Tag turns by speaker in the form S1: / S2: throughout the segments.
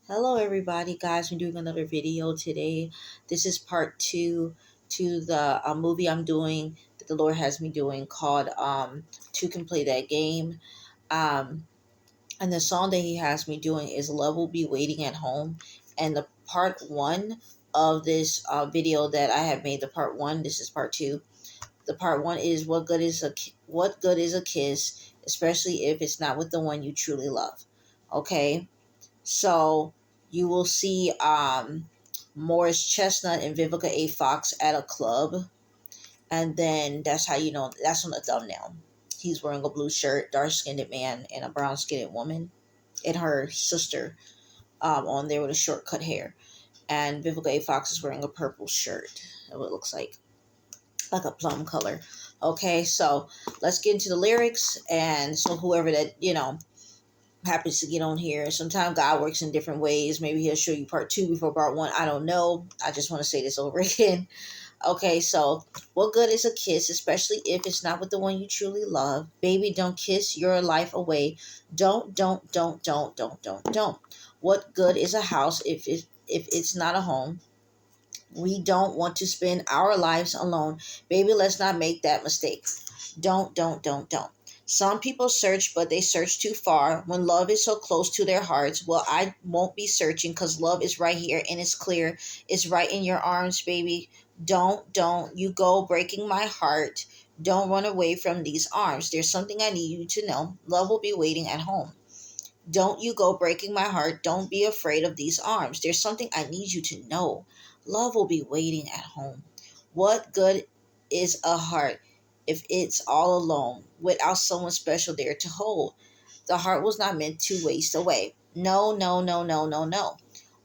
S1: Hello, everybody, guys. I'm doing another video today. This is part two to the movie I'm doing that the Lord has me doing called Two Can Play That Game. Um, and the song that He has me doing is Love Will Be Waiting at Home. And the part one of this video that I have made, the part one, this is part two. The part one is what good is a kiss, especially if it's not with the one you truly love. Okay. So you will see Morris Chestnut and Vivica A. Fox at a club. And then that's how you know that's on the thumbnail. He's wearing a blue shirt, dark skinned man, and a brown skinned woman, and her sister on there with a short cut hair. And Vivica A. Fox is wearing a purple shirt. What it looks like a plum color. Okay, so let's get into the lyrics. And so whoever that happens to get on here. Sometimes God works in different ways. Maybe He'll show you part two before part one. I don't know. I just want to say this over again. Okay, so what good is a kiss, especially if it's not with the one you truly love? Baby, don't kiss your life away. Don't. What good is a house if it's not a home? We don't want to spend our lives alone. Baby, let's not make that mistake. Don't. Some people search, but they search too far when love is so close to their hearts. Well, I won't be searching because love is right here and it's clear. It's right in your arms, baby. Don't you go breaking my heart. Don't run away from these arms. There's something I need you to know. Love will be waiting at home. Don't you go breaking my heart. Don't be afraid of these arms. There's something I need you to know. Love will be waiting at home. What good is a heart if it's all alone without someone special there to hold? The heart was not meant to waste away. No.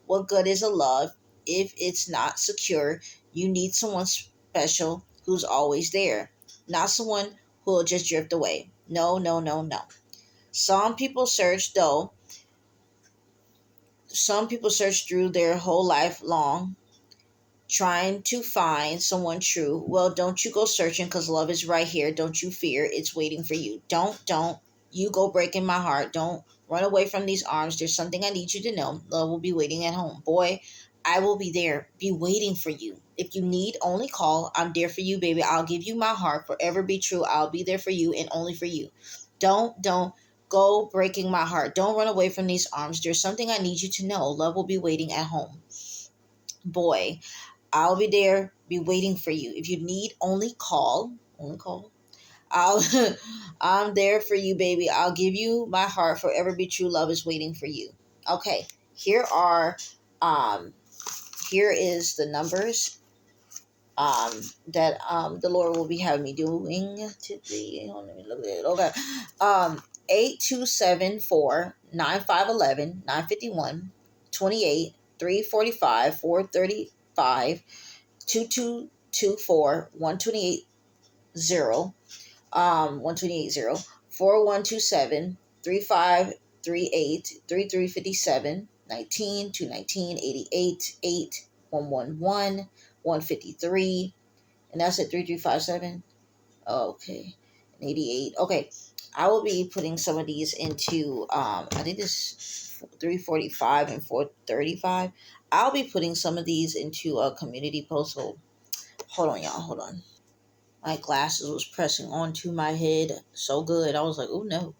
S1: What good is a love if it's not secure? You need someone special who's always there, not someone who'll just drift away. No. Some people search, though. Some people search through their whole life long trying to find someone true. Well, don't you go searching because love is right here. Don't you fear. It's waiting for you. Don't. You go breaking my heart. Don't run away from these arms. There's something I need you to know. Love will be waiting at home. Boy, I will be there, be waiting for you. If you need, only call. I'm there for you, baby. I'll give you my heart. Forever be true. I'll be there for you and only for you. Don't go breaking my heart. Don't run away from these arms. There's something I need you to know. Love will be waiting at home. Boy, I'll be there, be waiting for you. If you need, only call. Only call. I'll I'm there for you, baby. I'll give you my heart. Forever be true. Love is waiting for you. Okay. Here are um here is the numbers that the Lord will be having me doing today. Let me look at it. Okay. 8274 9511 951 28 345 435 2224 128 0 128 0 4127 3538 3357 19 219 88 8 111 153, and that's at 3357. Okay, and 88. Okay, I will be putting some of these into I think this 345 and 435. I'll be putting some of these into a community post. So hold on, y'all. Hold on. My glasses was pressing onto my head so good. I was like, oh no.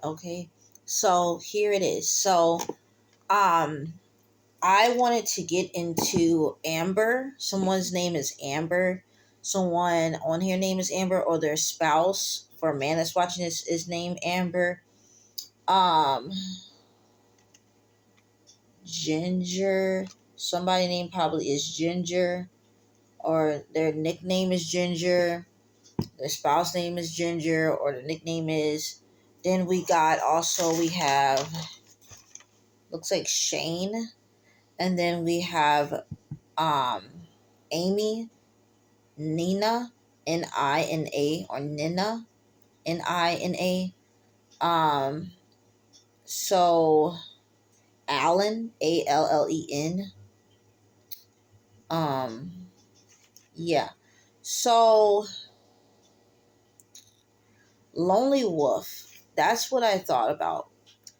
S1: Okay. So here it is. So um I wanted to get into Amber. Someone's name is Amber. Someone on here name is Amber, or their spouse for a man that's watching this is named Amber. Um Ginger. Somebody name probably is Ginger, or their nickname is Ginger. Their spouse name is Ginger, or the nickname is. Then we have looks like Shane, and then we have Amy, Nina, Nina, or Nina, Nina. Um so Allen, Allen. Um yeah. So Lonely Wolf. That's what I thought about,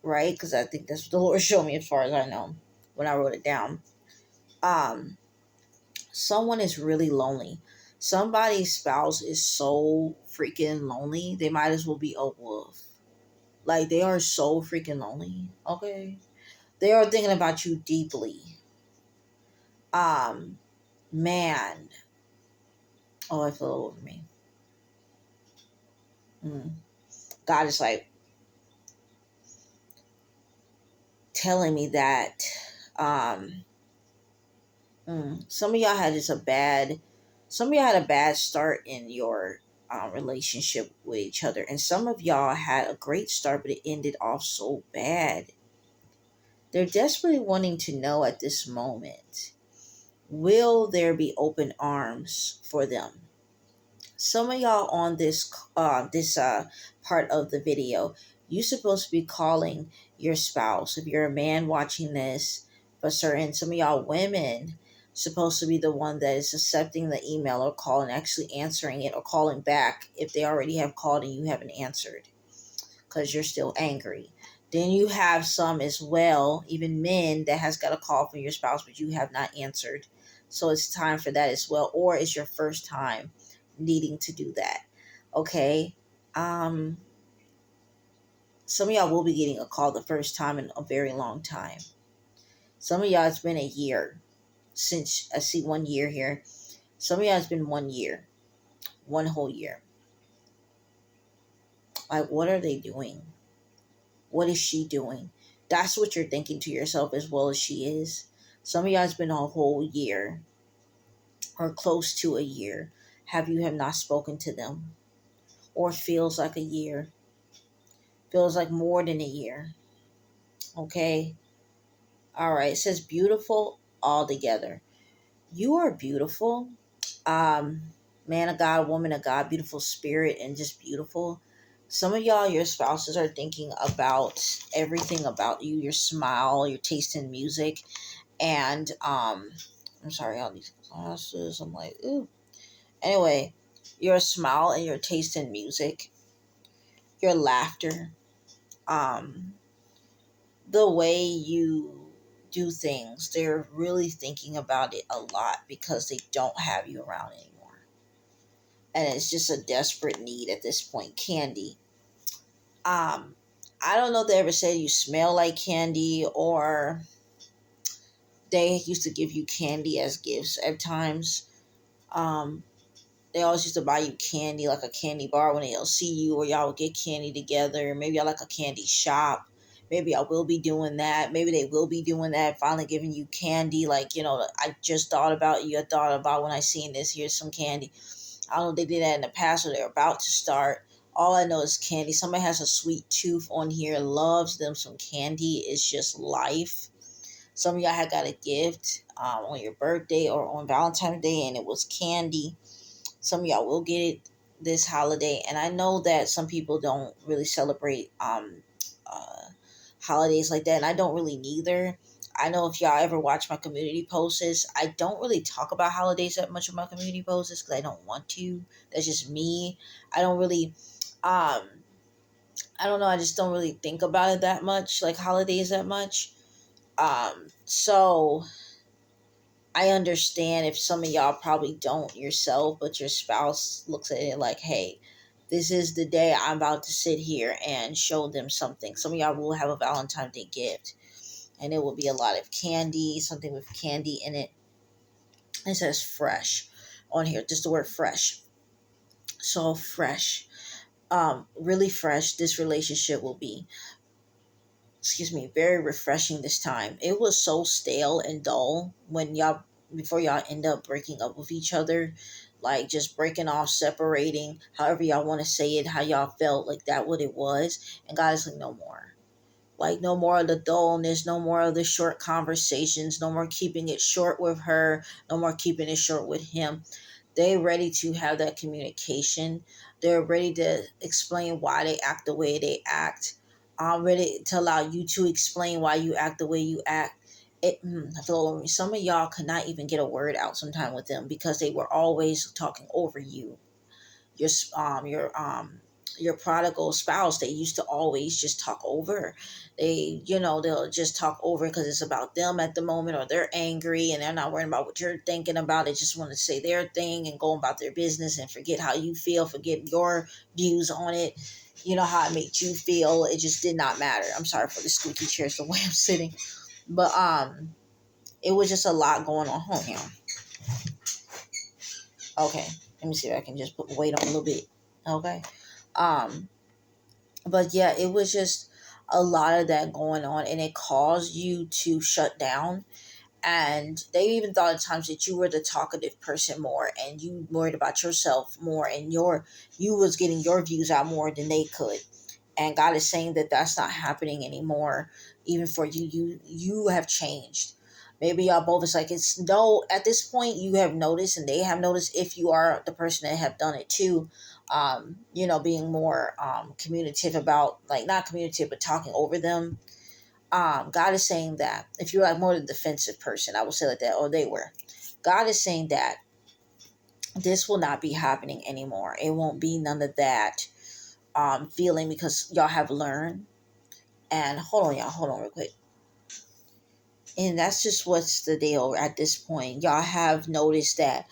S1: right? Because I think that's what the Lord showed me as far as I know. when I wrote it down. Um, Someone is really lonely. Somebody's spouse is so freaking lonely. They might as well be a wolf. Like they are so freaking lonely. Okay, they are thinking about you deeply. Um, Man. Oh, it fell over me. Mm. God is like telling me that um some of y'all had just a bad some of y'all had a bad start in your relationship with each other, and some of y'all had a great start but it ended off so bad. They're desperately wanting to know at this moment, will there be open arms for them? Some of y'all on this part of the video, you supposed to be calling your spouse. If you're a man watching this, for certain, some of y'all women supposed to be the one that is accepting the email or call and actually answering it or calling back if they already have called and you haven't answered because you're still angry. Then you have some as well, even men that has got a call from your spouse but you have not answered. So it's time for that as well. Or it's your first time needing to do that. Okay. Um some of y'all will be getting a call the first time in a very long time. Some of y'all it's been a year since I see 1 year here. Some of y'all it's been 1 year. One whole year. Like what are they doing? What is she doing? That's what you're thinking to yourself as well as she is. Some of y'all it's been a whole year or close to a year. Have not spoken to them? Or feels like a year. Feels like more than a year. Okay. All right. It says beautiful all together. You are beautiful. Um, Man of God, woman of God, beautiful spirit, and just beautiful. Some of y'all, your spouses are thinking about everything about you, your smile, your taste in music, and I'm sorry, all these glasses. I'm like, ooh. Anyway, your smile and your taste in music, your laughter, um, the way you do things. They're really thinking about it a lot because they don't have you around anymore. And it's just a desperate need at this point. Candy. Um, I don't know if they ever said you smell like candy or they used to give you candy as gifts at times. Um, they always used to buy you candy, like a candy bar when they'll see you, or y'all would get candy together. Maybe y'all like a candy shop. Maybe I will be doing that. Maybe they will be doing that, finally giving you candy. Like, I just thought about you. I thought about when I seen this. Here's some candy. I don't know if they did that in the past or they're about to start. All I know is candy. Somebody has a sweet tooth on here, loves them some candy. It's just life. Some of y'all had got a gift on your birthday or on Valentine's Day, and it was candy. Some of y'all will get it this holiday, and I know that some people don't really celebrate uh, holidays like that, and I don't really neither. I know if y'all ever watch my community posts, I don't really talk about holidays that much on my community posts because I don't want to. That's just me. I don't really, um, I don't know. I just don't really think about it that much, like holidays that much. So I understand if some of y'all probably don't yourself, but your spouse looks at it like, hey, this is the day I'm about to sit here and show them something. Some of y'all will have a Valentine's Day gift, and it will be a lot of candy, something with candy in it. It says fresh on here, just the word fresh. So fresh, really fresh. This relationship will be, excuse me, very refreshing this time. It was so stale and dull when y'all before y'all end up breaking up with each other, like just breaking off, separating, however y'all want to say it, how y'all felt like that what it was. And God is like, no more. Like no more of the dullness, no more of the short conversations, no more keeping it short with her, no more keeping it short with him. They're ready to have that communication. They're ready to explain why they act the way they act. I'm ready to allow you to explain why you act the way you act. I feel some of y'all could not even get a word out sometime with them because they were always talking over you. Your your prodigal spouse, they used to always just talk over. They'll just talk over because it's about them at the moment, or they're angry and they're not worrying about what you're thinking about. They just want to say their thing and go about their business and forget how you feel, forget your views on it. How it made you feel. It just did not matter. I'm sorry for the squeaky chairs, the way I'm sitting. But it was just a lot going on. Hold on. Okay. Let me see if I can just put weight on a little bit. Okay. Um, but yeah, it was just a lot of that going on, and it caused you to shut down. And they even thought at times that you were the talkative person more, and you worried about yourself more, and you was getting your views out more than they could. And God is saying that that's not happening anymore. Even for you, you have changed. Maybe y'all both, it's like, it's no, at this point you have noticed and they have noticed, if you are the person that have done it too. Being more communicative about, like, not communicative but talking over them. God is saying that if you're like more the defensive person, I will say like that, or they were. God is saying that this will not be happening anymore. It won't be none of that feeling, because y'all have learned. And hold on, y'all, hold on real quick. And that's just what's the deal at this point. Y'all have noticed that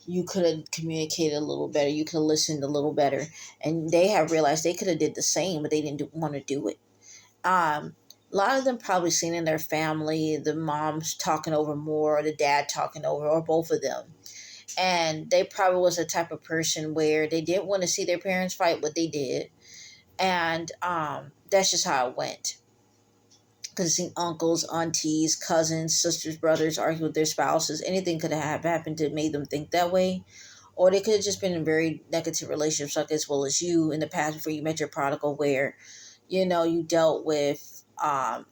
S1: you could have communicated a little better. You could have listened a little better. And they have realized they could have did the same, but they didn't want to do it. A lot of them probably seen in their family the moms talking over more, or the dad talking over, or both of them. And they probably was the type of person where they didn't want to see their parents fight, but they did. And that's just how it went. Because seen uncles, aunties, cousins, sisters, brothers argue with their spouses. Anything could have happened to make them think that way. Or they could have just been in very negative relationships, like as well as you in the past before you met your prodigal, where, you dealt with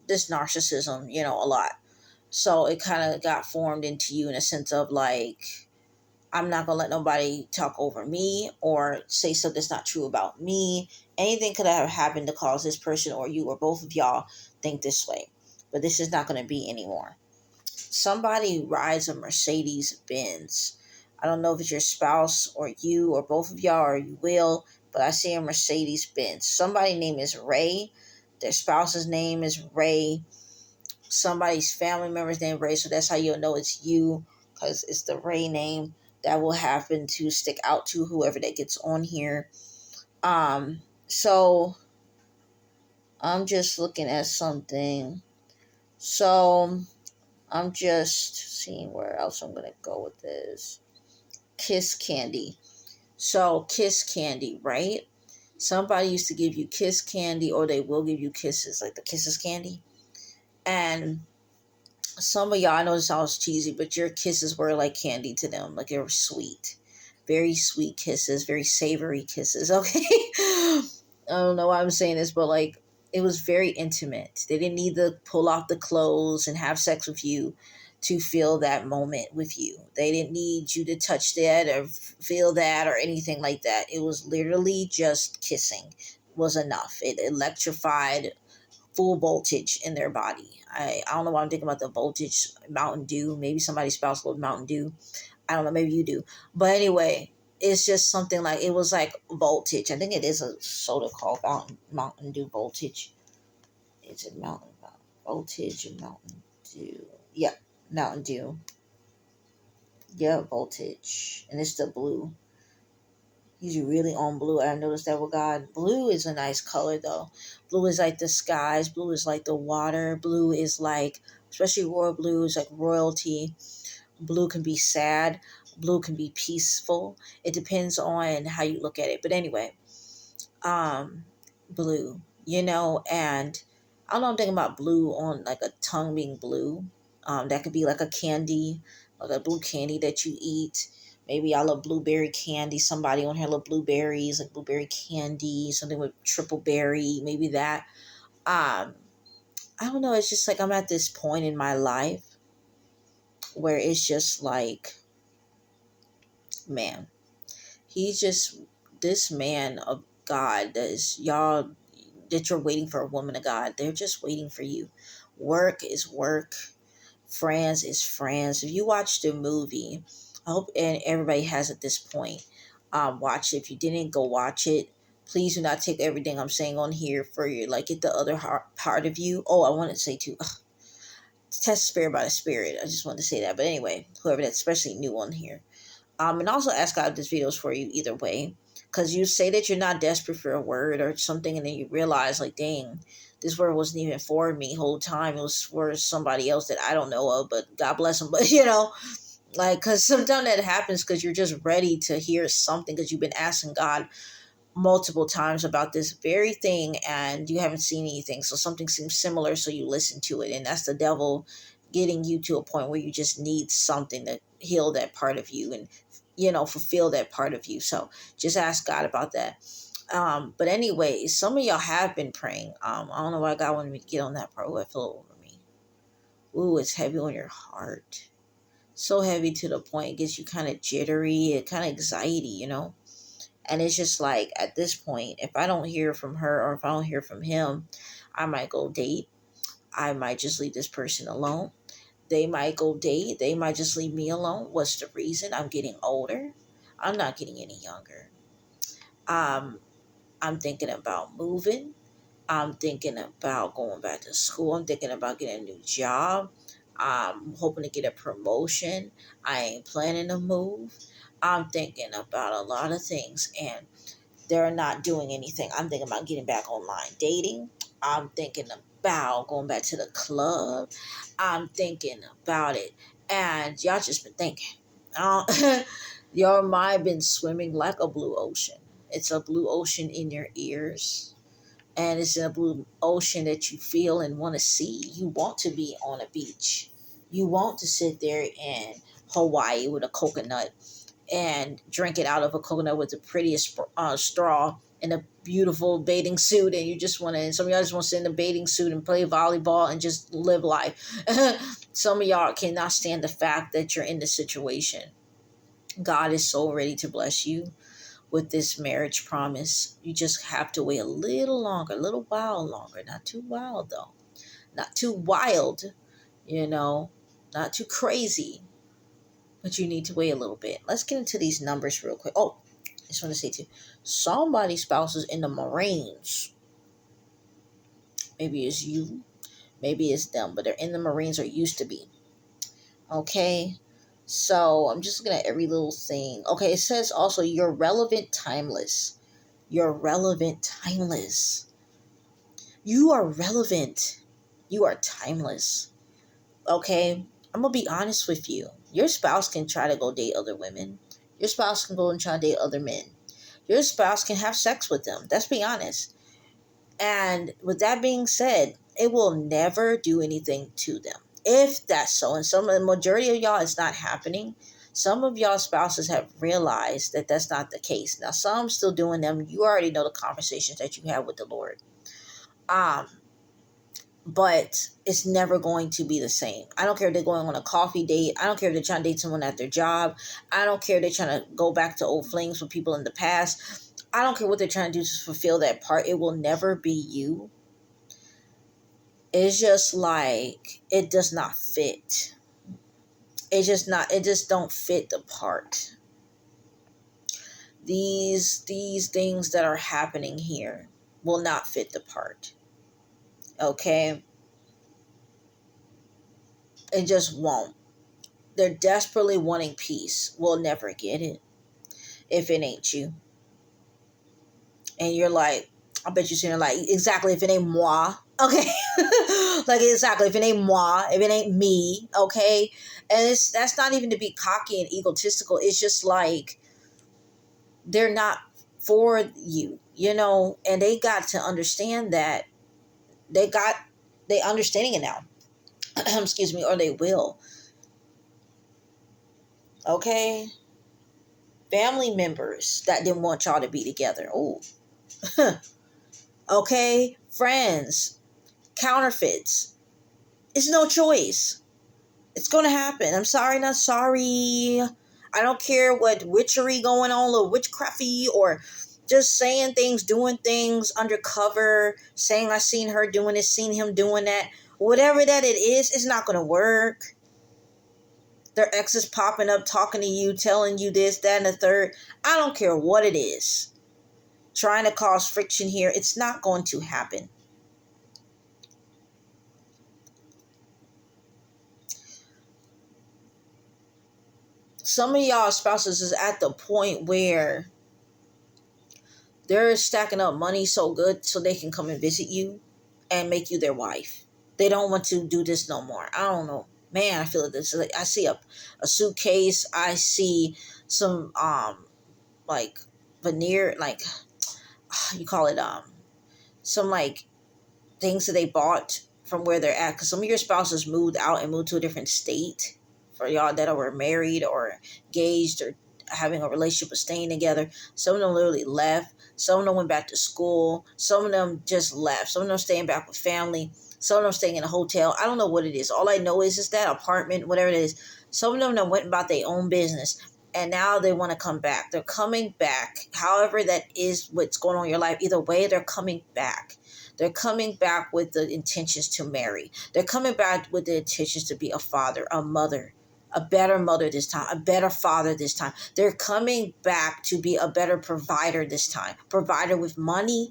S1: this narcissism, a lot. So it kind of got formed into you in a sense of like, I'm not going to let nobody talk over me or say something that's not true about me. Anything could have happened to cause this person or you or both of y'all think this way. But this is not going to be anymore. Somebody rides a Mercedes Benz. I don't know if it's your spouse or you or both of y'all, or you will, but I see a Mercedes Benz. Somebody's name is Ray. Their spouse's name is Ray. Somebody's family member's name Ray. So that's how you'll know it's you, because it's the Ray name that will happen to stick out to whoever that gets on here. So I'm just looking at something. So I'm just seeing where else I'm gonna go with this. Kiss candy. So kiss candy, right? Somebody used to give you kiss candy, or they will give you kisses, like the kisses candy. And some of y'all, I know this sounds cheesy, but your kisses were like candy to them. Like, they were sweet. Very sweet kisses, very savory kisses, okay? I don't know why I'm saying this, but like, it was very intimate. They didn't need to pull off the clothes and have sex with you to feel that moment with you. They didn't need you to touch that or feel that or anything like that. It was literally just kissing was enough. It electrified full voltage in their body. I don't know why I'm thinking about the voltage Mountain Dew. Maybe somebody's spouse loves Mountain Dew. I don't know. Maybe you do. But anyway, it's just something like, it was like voltage. I think it is a soda called Mountain Dew Voltage. Is it Mountain Voltage and Mountain Dew? Yeah, Mountain Dew. Yeah, Voltage. And it's the blue. He's really on blue. I noticed that with God. Blue is a nice color though. Blue is like the skies. Blue is like the water. Blue is like, especially royal blue is like royalty. Blue can be sad. Blue can be peaceful. It depends on how you look at it. But anyway, um, blue, and I don't know, I'm thinking about blue on like a tongue being blue. That could be like a candy, like a blue candy that you eat. Maybe I love blueberry candy. Somebody on here love blueberries, like blueberry candy, something with triple berry, maybe that. Um, I don't know. It's just like I'm at this point in my life where it's just like, man, he's just this man of God that is y'all, that you're waiting for a woman of God. They're just waiting for you. Work is work. Friends is friends. If you watch the movie, I hope and everybody has at this point. Watch it. If you didn't, go watch it. Please do not take everything I'm saying on here for you. Like, get the other part of you. Oh, I wanted to say too, test the spirit by the spirit. I just wanted to say that. But anyway, whoever that's especially new on here. And also ask God if this video is for you either way. Because you say that you're not desperate for a word or something, and then you realize, like, dang, this word wasn't even for me whole time. It was for somebody else that I don't know of, but God bless them. But, like, because sometimes that happens because you're just ready to hear something because you've been asking God multiple times about this very thing and you haven't seen anything. So something seems similar, so you listen to it. And that's the devil getting you to a point where you just need something to heal that part of you and, fulfill that part of you. So just ask God about that. But anyway, some of y'all have been praying. I don't know why God wanted me to get on that part. Ooh, it fell over me. Ooh, it's heavy on your heart. So heavy to the point it gets you kind of jittery, kind of anxiety, And it's just like, at this point, if I don't hear from her or if I don't hear from him, I might go date. I might just leave this person alone. They might go date. They might just leave me alone. What's the reason? I'm getting older. I'm not getting any younger. I'm thinking about moving. I'm thinking about going back to school. I'm thinking about getting a new job. I'm hoping to get a promotion. I ain't planning to move. I'm thinking about a lot of things and they're not doing anything. I'm thinking about getting back online dating. I'm thinking about going back to the club. I'm thinking about it. And y'all just been thinking. Your mind been swimming like a blue ocean. It's a blue ocean in your ears. And it's in a blue ocean that you feel and want to see. You want to be on a beach. You want to sit there in Hawaii with a coconut and drink it out of a coconut with the prettiest straw in a beautiful bathing suit, and you just want to, and some of y'all just want to sit in a bathing suit and play volleyball and just live life. Some of y'all cannot stand the fact that you're in this situation. God is so ready to bless you with this marriage promise. You just have to wait a little longer, a little while longer. Not too wild though. Not too wild, not too crazy. But you need to wait a little bit. Let's get into these numbers real quick. Oh, I just want to say too, somebody's spouse is in the Marines. Maybe it's you, maybe it's them, but they're in the Marines or used to be. Okay, so I'm just looking at every little thing. Okay, it says also you're relevant, timeless. You're relevant, timeless. You are relevant. You are timeless. Okay, I'm gonna be honest with you. Your spouse can try to go date other women. Your spouse can go and try to date other men. Your spouse can have sex with them. Let's be honest. And with that being said, it will never do anything to them. If that's so, and some of the majority of y'all, it's not happening. Some of y'all spouses have realized that that's not the case. Now, some still doing them. You already know the conversations that you have with the Lord. But it's never going to be the same. I don't care if they're going on a coffee date. I don't care if they're trying to date someone at their job. I don't care if they're trying to go back to old flings with people in the past. I don't care what they're trying to do to fulfill that part. It will never be you. It's just like, it does not fit. It just don't fit the part. These things that are happening here will not fit the part. Okay? It just won't. They're desperately wanting peace. We'll never get it if it ain't you. And you're like, I bet you're sitting there like, exactly, if it ain't moi. Okay. Like, exactly, if it ain't moi, if it ain't me. Okay. And that's not even to be cocky and egotistical. It's just like, they're not for you, and they got to understand that. They understanding it now. Excuse me, or they will. Okay. Family members that didn't want y'all to be together. Oh, okay. Friends, counterfeits. It's no choice. It's going to happen. I'm sorry, not sorry. I don't care what witchery going on, or witchcrafty, or just saying things, doing things undercover, saying I seen her doing this, seen him doing that. Whatever that it is, it's not going to work. Their ex is popping up, talking to you, telling you this, that, and the third. I don't care what it is. trying to cause friction here. It's not going to happen. Some of y'all spouses is at the point where they're stacking up money so good so they can come and visit you and make you their wife. They don't want to do this no more. I don't know. Man, I feel like this. Like, I see a suitcase. I see some like veneer, like you call it some like things that they bought from where they're at. Because some of your spouses moved out and moved to a different state. For y'all that were married or engaged or having a relationship or staying together, some of them literally left. Some of them went back to school. Some of them just left. Some of them staying back with family. Some of them staying in a hotel. I don't know what it is. All I know is that apartment, whatever it is. Some of them went about their own business. And now they want to come back. They're coming back. However, that is what's going on in your life. Either way, they're coming back. They're coming back with the intentions to marry. They're coming back with the intentions to be a father, a mother, a better mother this time, a better father this time. They're coming back to be a better provider this time. Provider with money,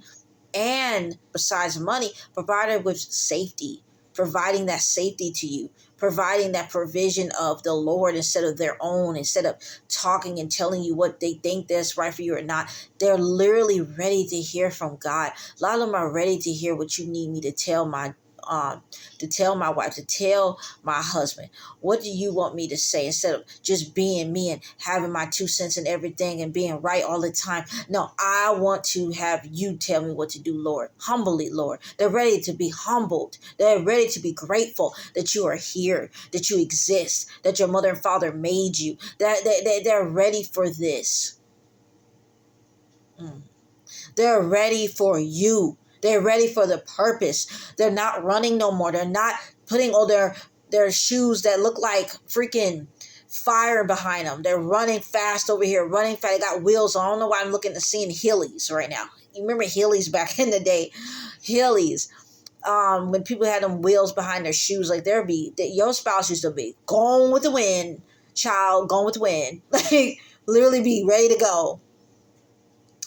S1: and besides money, provider with safety, providing that safety to you, providing that provision of the Lord instead of their own, instead of talking and telling you what they think that's right for you or not. They're literally ready to hear from God. A lot of them are ready to hear what you need me to tell my wife, to tell my husband. What do you want me to say, instead of just being me and having my 2 cents and everything and being right all the time? No, I want to have you tell me what to do, Lord. Humbly, Lord. They're ready to be humbled. They're ready to be grateful that you are here, that you exist, that your mother and father made you. They're ready for this. They're ready for you. They're ready for the purpose. They're not running no more. They're not putting all their shoes that look like freaking fire behind them. They're running fast over here, running fast. They got wheels on. I don't know why I'm looking to seeing Heelys right now. You remember Heelys back in the day? Heelys. When people had them wheels behind their shoes, like your spouse used to be going with the wind, child, going with the wind. Like literally be ready to go.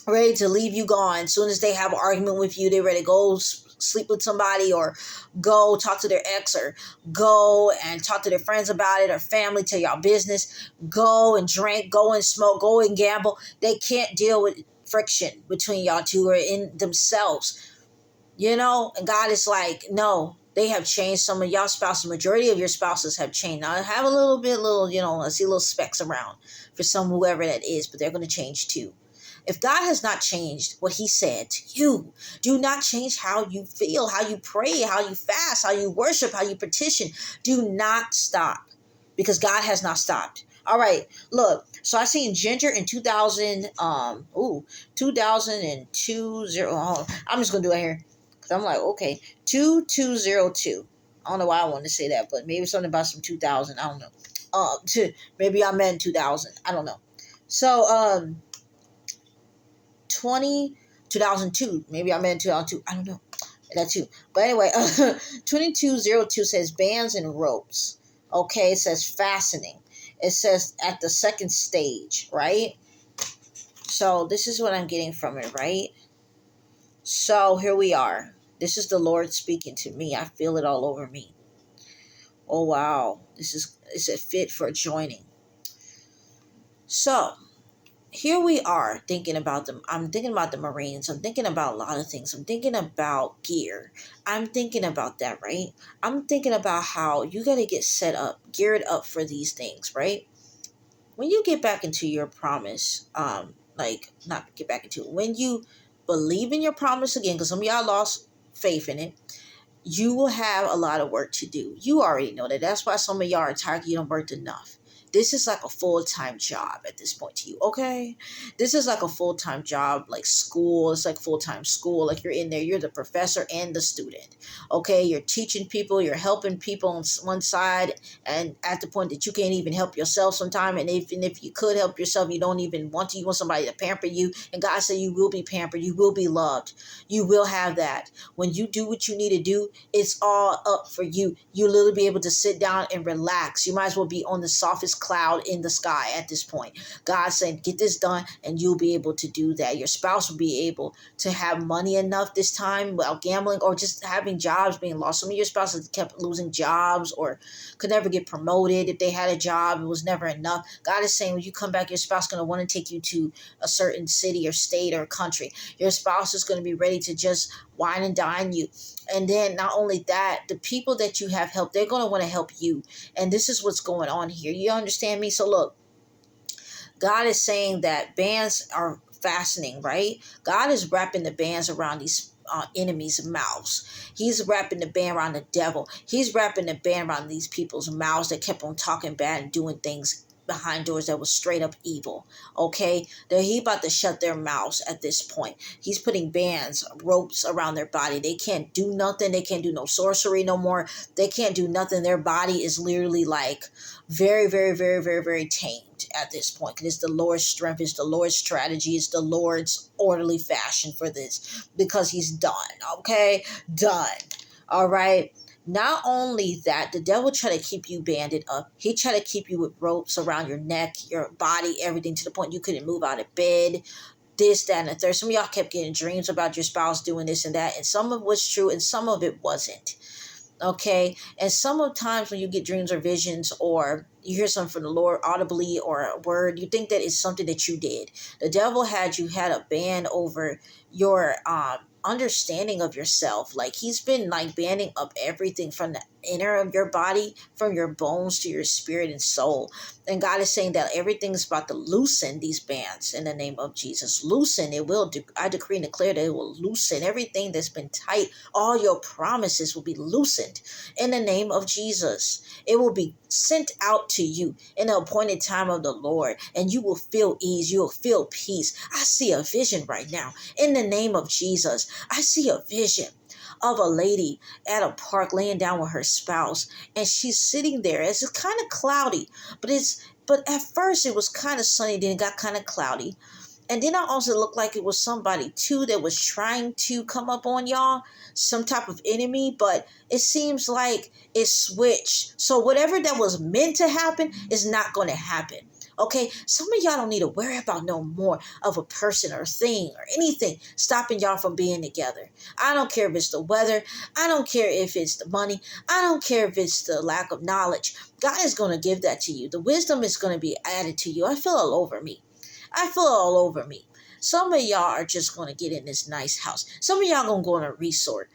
S1: Ready to leave you gone. As soon as they have an argument with you, they're ready to go sleep with somebody or go talk to their ex or go and talk to their friends about it or family, tell y'all business, go and drink, go and smoke, go and gamble. They can't deal with friction between y'all two or in themselves, and God is like, no, they have changed. Some of y'all spouses, majority of your spouses have changed. Now I have a I see little specks around for some, whoever that is, but they're going to change too. If God has not changed what he said to you, do not change how you feel, how you pray, how you fast, how you worship, how you petition. Do not stop, because God has not stopped. All right, look. So I seen Ginger in 2002. I'm just going to do it here. Because I'm like, okay, 2202. I don't know why I wanted to say that, but maybe something about some 2000. I don't know. Maybe I meant 2000. I don't know. So, 2002. Maybe I meant 2002. I don't know. That too. But anyway, 2202 says bands and ropes. Okay, it says fastening. It says at the second stage, right? So this is what I'm getting from it, right? So here we are. This is the Lord speaking to me. I feel it all over me. Oh wow. It's a fit for joining. So here we are thinking about them. I'm thinking about the Marines. I'm thinking about a lot of things. I'm thinking about gear. I'm thinking about that, right? I'm thinking about how you got to get set up, geared up for these things, right? When you get back into your promise, not get back into it, when you believe in your promise again, because some of y'all lost faith in it, you will have a lot of work to do. You already know that. That's why some of y'all are tired. You don't work enough. This is like a full-time job at this point to you, okay? This is like a full-time job, like school. It's like full-time school. Like you're in there. You're the professor and the student, okay? You're teaching people. You're helping people on one side, and at the point that you can't even help yourself sometime. And even if you could help yourself, you don't even want to. You want somebody to pamper you. And God said you will be pampered. You will be loved. You will have that. When you do what you need to do, it's all up for you. You literally be able to sit down and relax. You might as well be on the softest cloud in the sky at this point. God said, get this done and you'll be able to do that. Your spouse will be able to have money enough this time without gambling or just having jobs being lost. Some of your spouses kept losing jobs or could never get promoted. If they had a job, it was never enough. God is saying when you come back, your spouse is going to want to take you to a certain city or state or country. Your spouse is going to be ready to just wine and dine you. And then not only that, the people that you have helped, they're going to want to help you. And this is what's going on here. You understand me? So look, God is saying that bands are fastening, right? God is wrapping the bands around these enemies' mouths. He's wrapping the band around the devil. He's wrapping the band around these people's mouths that kept on talking bad and doing things behind doors that was straight up evil. Okay, he about to shut their mouths at this point. He's putting bands, ropes around their body. They can't do nothing. They can't do no sorcery no more. They can't do nothing. Their body is literally like very, very, very, very, very tamed at this point. Because it's the Lord's strength, it's the Lord's strategy, it's the Lord's orderly fashion for this. Because he's done. Okay, done. All right. Not only that, the devil try to keep you banded up. He try to keep you with ropes around your neck, your body, everything, to the point you couldn't move out of bed. This, that, and the third. Some of y'all kept getting dreams about your spouse doing this and that. And some of it was true and some of it wasn't. Okay. And some of times when you get dreams or visions or you hear something from the Lord audibly or a word, you think that it's something that you did. The devil had a band over your understanding of yourself. Like he's been like banding up everything from the inner of your body, from your bones to your spirit and soul. And God is saying that everything's about to loosen these bands in the name of Jesus. Loosen. It will. I decree and declare that it will loosen everything that's been tight. All your promises will be loosened in the name of Jesus. It will be sent out to you in the appointed time of the Lord, and you will feel ease. You will feel peace. I see a vision right now in the name of Jesus. I see a vision of a lady at a park laying down with her spouse, and she's sitting there. It's kind of cloudy, but at first it was kind of sunny, then it got kind of cloudy. And then I also looked like it was somebody too that was trying to come up on y'all, some type of enemy, but it seems like it switched. So whatever that was meant to happen is not going to happen. Okay, some of y'all don't need to worry about no more of a person or thing or anything stopping y'all from being together. I don't care if it's the weather. I don't care if it's the money. I don't care if it's the lack of knowledge. God is going to give that to you. The wisdom is going to be added to you. I feel all over me. I feel all over me. Some of y'all are just going to get in this nice house. Some of y'all going to go on a resort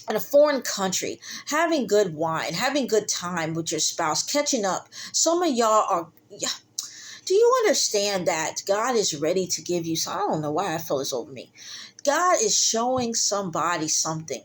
S1: in a foreign country, having good wine, having good time with your spouse, catching up. Some of y'all are, do you understand that God is ready to give you, so I don't know why I feel this over me. God is showing somebody something.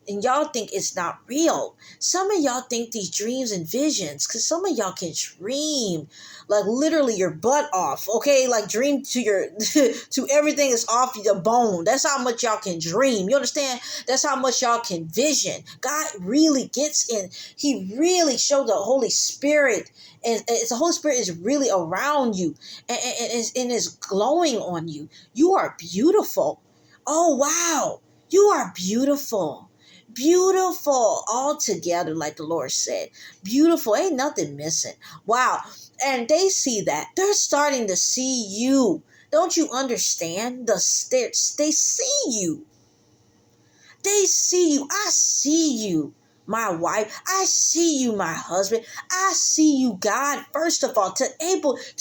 S1: And y'all think it's not real. Some of y'all think these dreams and visions, because some of y'all can dream like literally your butt off, okay? Like dream to your, to everything is off the bone. That's how much y'all can dream. You understand? That's how much y'all can vision. God really gets in. He really showed the Holy Spirit. And the Holy Spirit is really around you and is glowing on you. You are beautiful. Oh, wow. You are beautiful. Beautiful all together, like the Lord said. Beautiful. Ain't nothing missing. Wow. And they see that. They're starting to see you. Don't you understand? They see you. They see you. I see you, my wife. I see you, my husband. I see you, God. First of all, to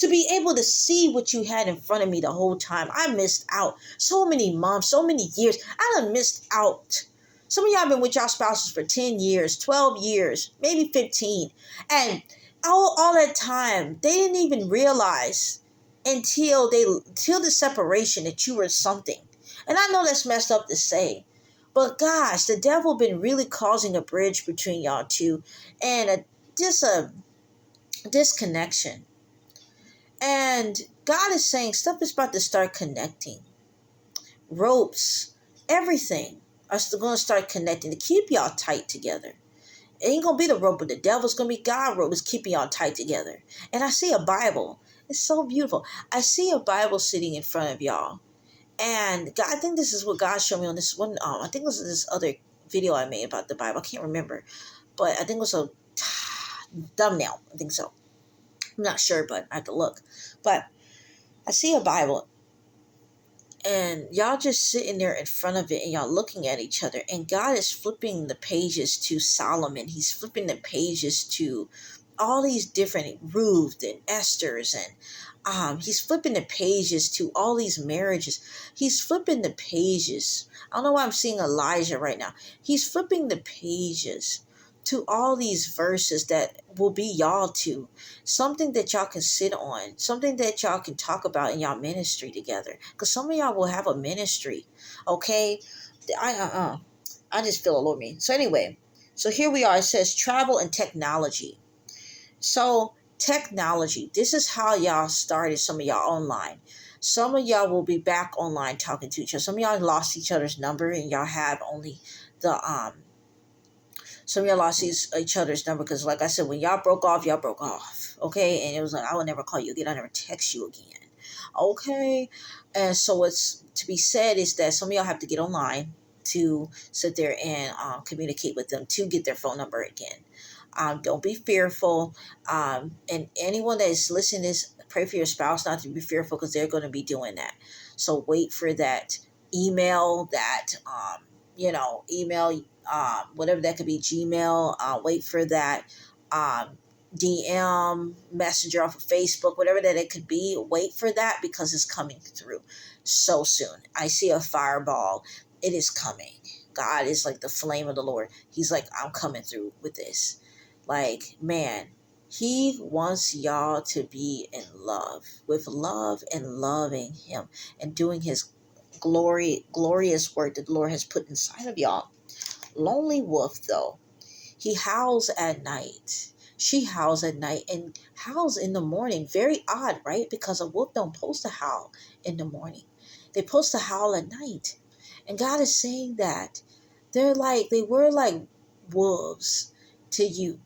S1: be able to see what you had in front of me the whole time. I missed out so many months, so many years. I done missed out. Some of y'all been with y'all spouses for 10 years, 12 years, maybe 15. And all that time, they didn't even realize until the separation that you were something. And I know that's messed up to say. But gosh, the devil been really causing a bridge between y'all two and a disconnection. And God is saying stuff is about to start connecting. Ropes, everything are going to start connecting to keep y'all tight together. It ain't going to be the rope, but the devil's going to be God rope is keeping y'all tight together. And I see a Bible. It's so beautiful. I see a Bible sitting in front of y'all. And God, I think this is what God showed me on this one. I think it was this other video I made about the Bible. I can't remember. But I think it was thumbnail. I think so. I'm not sure, but I have to look. But I see a Bible, and y'all just sitting there in front of it, and y'all looking at each other, and God is flipping the pages to Solomon. He's flipping the pages to all these different Ruth and Esther's, and he's flipping the pages to all these marriages. He's flipping the pages. I don't know why I'm seeing Elijah right now. He's flipping the pages to all these verses that will be y'all too. Something that y'all can sit on. Something that y'all can talk about in y'all ministry together. Because some of y'all will have a ministry. Okay? I just feel a little mean. So anyway, so here we are. It says travel and technology. So technology, this is how y'all started some of y'all online. Some of y'all will be back online talking to each other. Some of y'all lost each other's number and y'all have only the some of y'all lost each other's number because like I said, when y'all broke off. Okay. And it was like, I will never call you again. I'll never text you again. Okay. And so what's to be said is that some of y'all have to get online to sit there and communicate with them to get their phone number again. Don't be fearful. And anyone that is listening to this, pray for your spouse not to be fearful because they're going to be doing that. So wait for that email, email, whatever that could be, Gmail. Wait for that DM, messenger off of Facebook, whatever that it could be. Wait for that because it's coming through so soon. I see a fireball. It is coming. God is like the flame of the Lord. He's like, I'm coming through with this. Like, man, he wants y'all to be in love, with love and loving him and doing his glorious work that the Lord has put inside of y'all. Lonely wolf, though, he howls at night. She howls at night and howls in the morning. Very odd, right? Because a wolf don't supposed to howl in the morning. They supposed to howl at night. And God is saying that they were like wolves to you.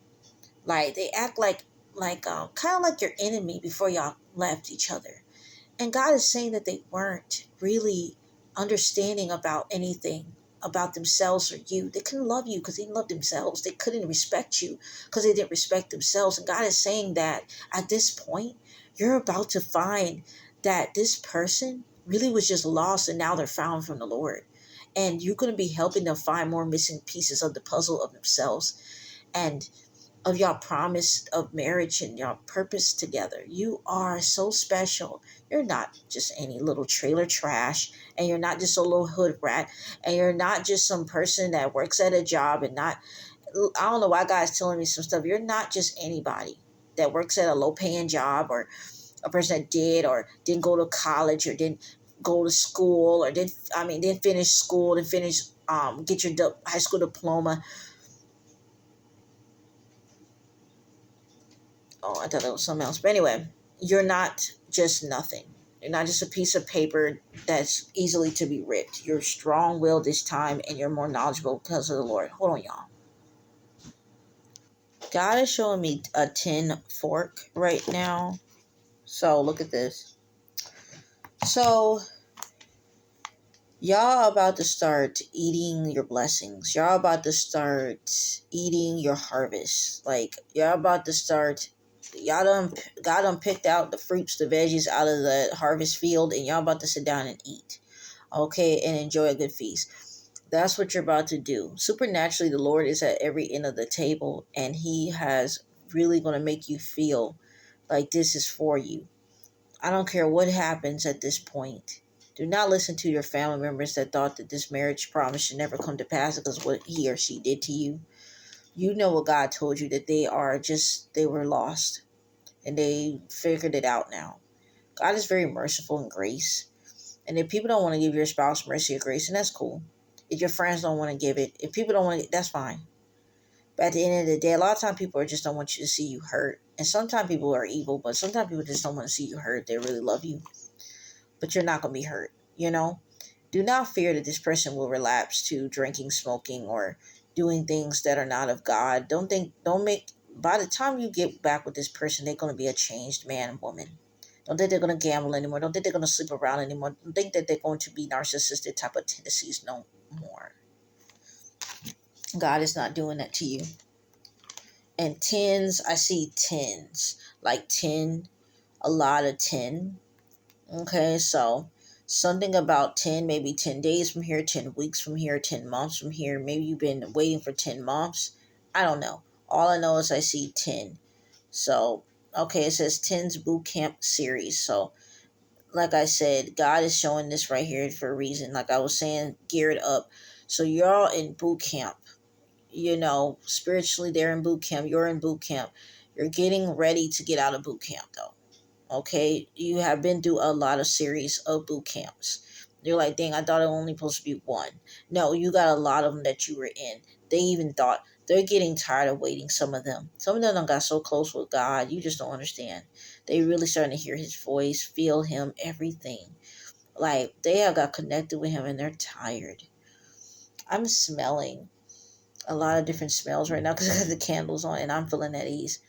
S1: Like they act like kind of like your enemy before y'all left each other. And God is saying that they weren't really understanding about anything about themselves or you. They couldn't love you because they didn't love themselves. They couldn't respect you because they didn't respect themselves. And God is saying that at this point, you're about to find that this person really was just lost and now they're found from the Lord. And you're going to be helping them find more missing pieces of the puzzle of themselves and of your promise of marriage and your purpose together. You are so special. You're not just any little trailer trash, and you're not just a little hood rat, and you're not just some person that works at a job and not, I don't know why God's telling me some stuff. You're not just anybody that works at a low paying job or a person that did or didn't go to college or didn't go to school or didn't finish school, didn't finish, get your high school diploma. Oh, I thought that was something else. But anyway, you're not just nothing. You're not just a piece of paper that's easily to be ripped. You're strong-willed this time, and you're more knowledgeable because of the Lord. Hold on, y'all. God is showing me a tin fork right now. So look at this. So y'all about to start eating your blessings. Y'all about to start eating your harvest. Like y'all about to start. God done picked out the fruits, the veggies out of the harvest field, and y'all about to sit down and eat. Okay, and enjoy a good feast. That's what you're about to do. Supernaturally, the Lord is at every end of the table, and He has really going to make you feel like this is for you. I don't care what happens at this point. Do not listen to your family members that thought that this marriage promise should never come to pass because of what he or she did to you. You know what God told you, that they were lost and they figured it out now. God is very merciful and grace. And if people don't want to give your spouse mercy or grace, and that's cool. If your friends don't want to give it, if people don't want to, that's fine. But at the end of the day, a lot of times people just don't want you to see you hurt. And sometimes people are evil, but sometimes people just don't want to see you hurt. They really love you. But you're not going to be hurt, you know? Do not fear that this person will relapse to drinking, smoking, or doing things that are not of God. By the time you get back with this person, they're going to be a changed man and woman. Don't think they're going to gamble anymore. Don't think they're going to sleep around anymore. Don't think that they're going to be narcissistic type of tendencies no more. God is not doing that to you. And tens, I see tens. Like 10, a lot of 10. Okay, so something about 10, maybe 10 days from here, 10 weeks from here, 10 months from here. Maybe you've been waiting for 10 months. I don't know. All I know is I see 10. So, okay, it says 10's boot camp series. So, like I said, God is showing this right here for a reason. Like I was saying, geared up. So, you're all in boot camp. Spiritually, they're in boot camp. You're in boot camp. You're getting ready to get out of boot camp, though. Okay, you have been through a lot of series of boot camps. You're like, dang, I thought it was only supposed to be one. No, you got a lot of them that you were in. They even thought they're getting tired of waiting. Some of them done got so close with God, you just don't understand. They really starting to hear His voice, feel Him, everything. Like they have got connected with Him, and they're tired. I'm smelling a lot of different smells right now because I got the candles on, and I'm feeling at ease.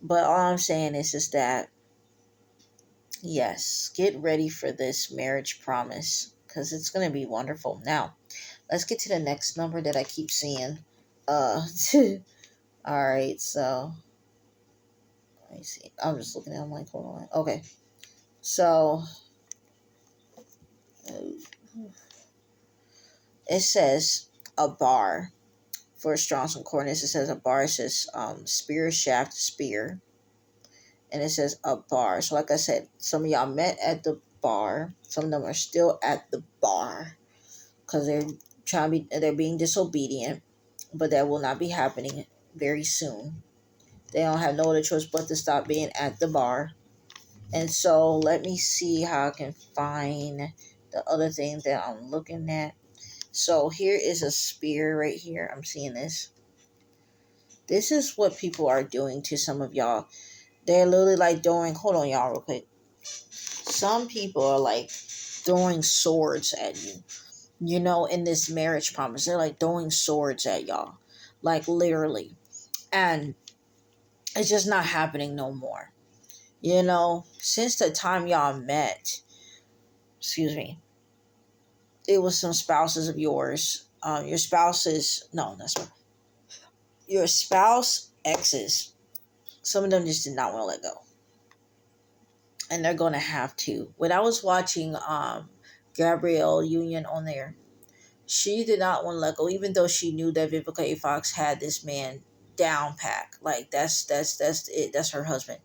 S1: But all I'm saying is just that yes, get ready for this marriage promise because it's going to be wonderful. Now, let's get to the next number that I keep seeing. Uh, all right, so let me see. I'm just looking at. I'm like, hold on. Okay, so it says a bar for strong concordance. It says a bar. It says spear shaft spear, and it says a bar. So, like I said, some of y'all met at the bar. Some of them are still at the bar because they're being disobedient, but that will not be happening very soon. They don't have no other choice but to stop being at the bar. And so let me see how I can find the other thing that I'm looking at. So here is a spear right here. I'm seeing this. This is what people are doing to some of y'all. They're literally like throwing, hold on y'all real quick. Some people are like throwing swords at you. In this marriage promise, they're like throwing swords at y'all, like literally. And it's just not happening no more. Since the time y'all met, excuse me, it was some spouses of yours. Your spouses, no, that's not. Your spouse exes, some of them just did not want to let go. And they're going to have to. When I was watching Gabrielle Union on there, she did not want to let go, even though she knew that Vivica A. Fox had this man down pack. Like that's it. That's her husband.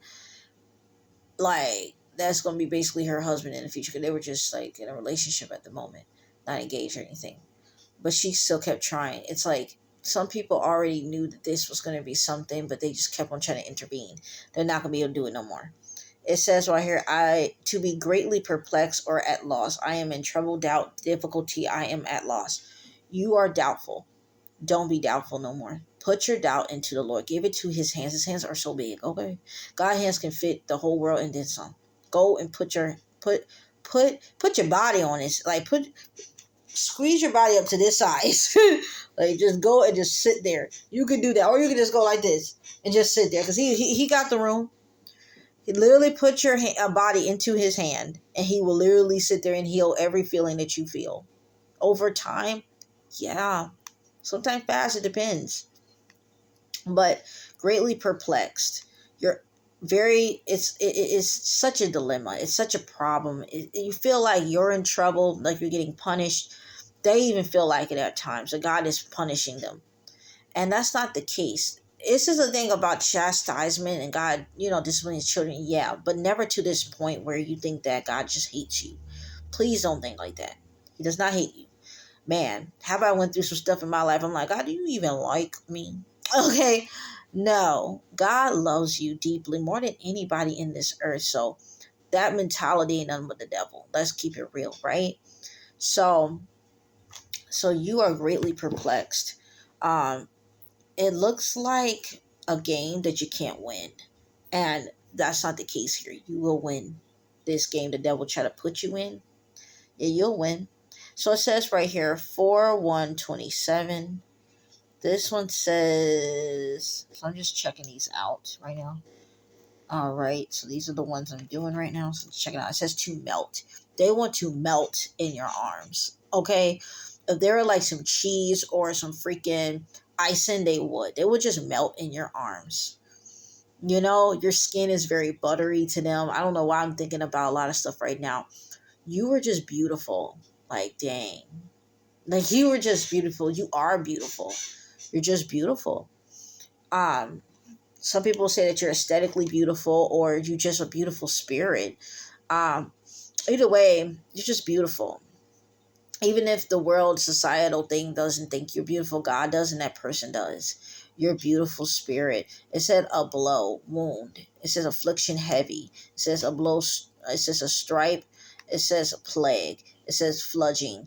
S1: Like that's gonna be basically her husband in the future. Because they were just like in a relationship at the moment, not engaged or anything. But she still kept trying. It's like some people already knew that this was gonna be something, but they just kept on trying to intervene. They're not gonna be able to do it no more. It says right here, I to be greatly perplexed or at loss. I am in trouble, doubt, difficulty. I am at loss. You are doubtful. Don't be doubtful no more. Put your doubt into the Lord. Give it to His hands. His hands are so big. Okay, God's hands can fit the whole world and then some. Go and put your body on it. Like squeeze your body up to this size. Like just go and just sit there. You can do that, or you can just go like this and just sit there because he got the room. He literally put your body into His hand, and He will literally sit there and heal every feeling that you feel. Over time, yeah. Sometimes fast, it depends. But greatly perplexed. You're it is such a dilemma. It's such a problem. You feel like you're in trouble, like you're getting punished. They even feel like it at times. That God is punishing them. And that's not the case. This is the thing about chastisement and God, disciplining His children, yeah, but never to this point where you think that God just hates you. Please don't think like that. He does not hate you. Man, have I went through some stuff in my life? I'm like, God, do you even like me? Okay. No, God loves you deeply more than anybody in this earth. So that mentality ain't nothing but the devil. Let's keep it real, right? So you are greatly perplexed. It looks like a game that you can't win. And that's not the case here. You will win this game the devil try to put you in. Yeah, you'll win. So it says right here, 4/1/27. This one says, so I'm just checking these out right now. All right, so these are the ones I'm doing right now. So check it out. It says to melt. They want to melt in your arms. Okay, if there are like some cheese or some freaking icing, they would just melt in your arms. You know, your skin is very buttery to them. I don't know why I'm thinking about a lot of stuff right now. You were just beautiful. Like, dang. Like, you were just beautiful. You are beautiful. You're just beautiful. Um, some people say that you're aesthetically beautiful or you just a beautiful spirit. Um, Either way, you're just beautiful. Even if the world societal thing doesn't think you're beautiful, God does, and that person does. Your beautiful spirit. It said a blow, wound. It says affliction, heavy. It says a blow. It says a stripe. It says a plague. It says flogging,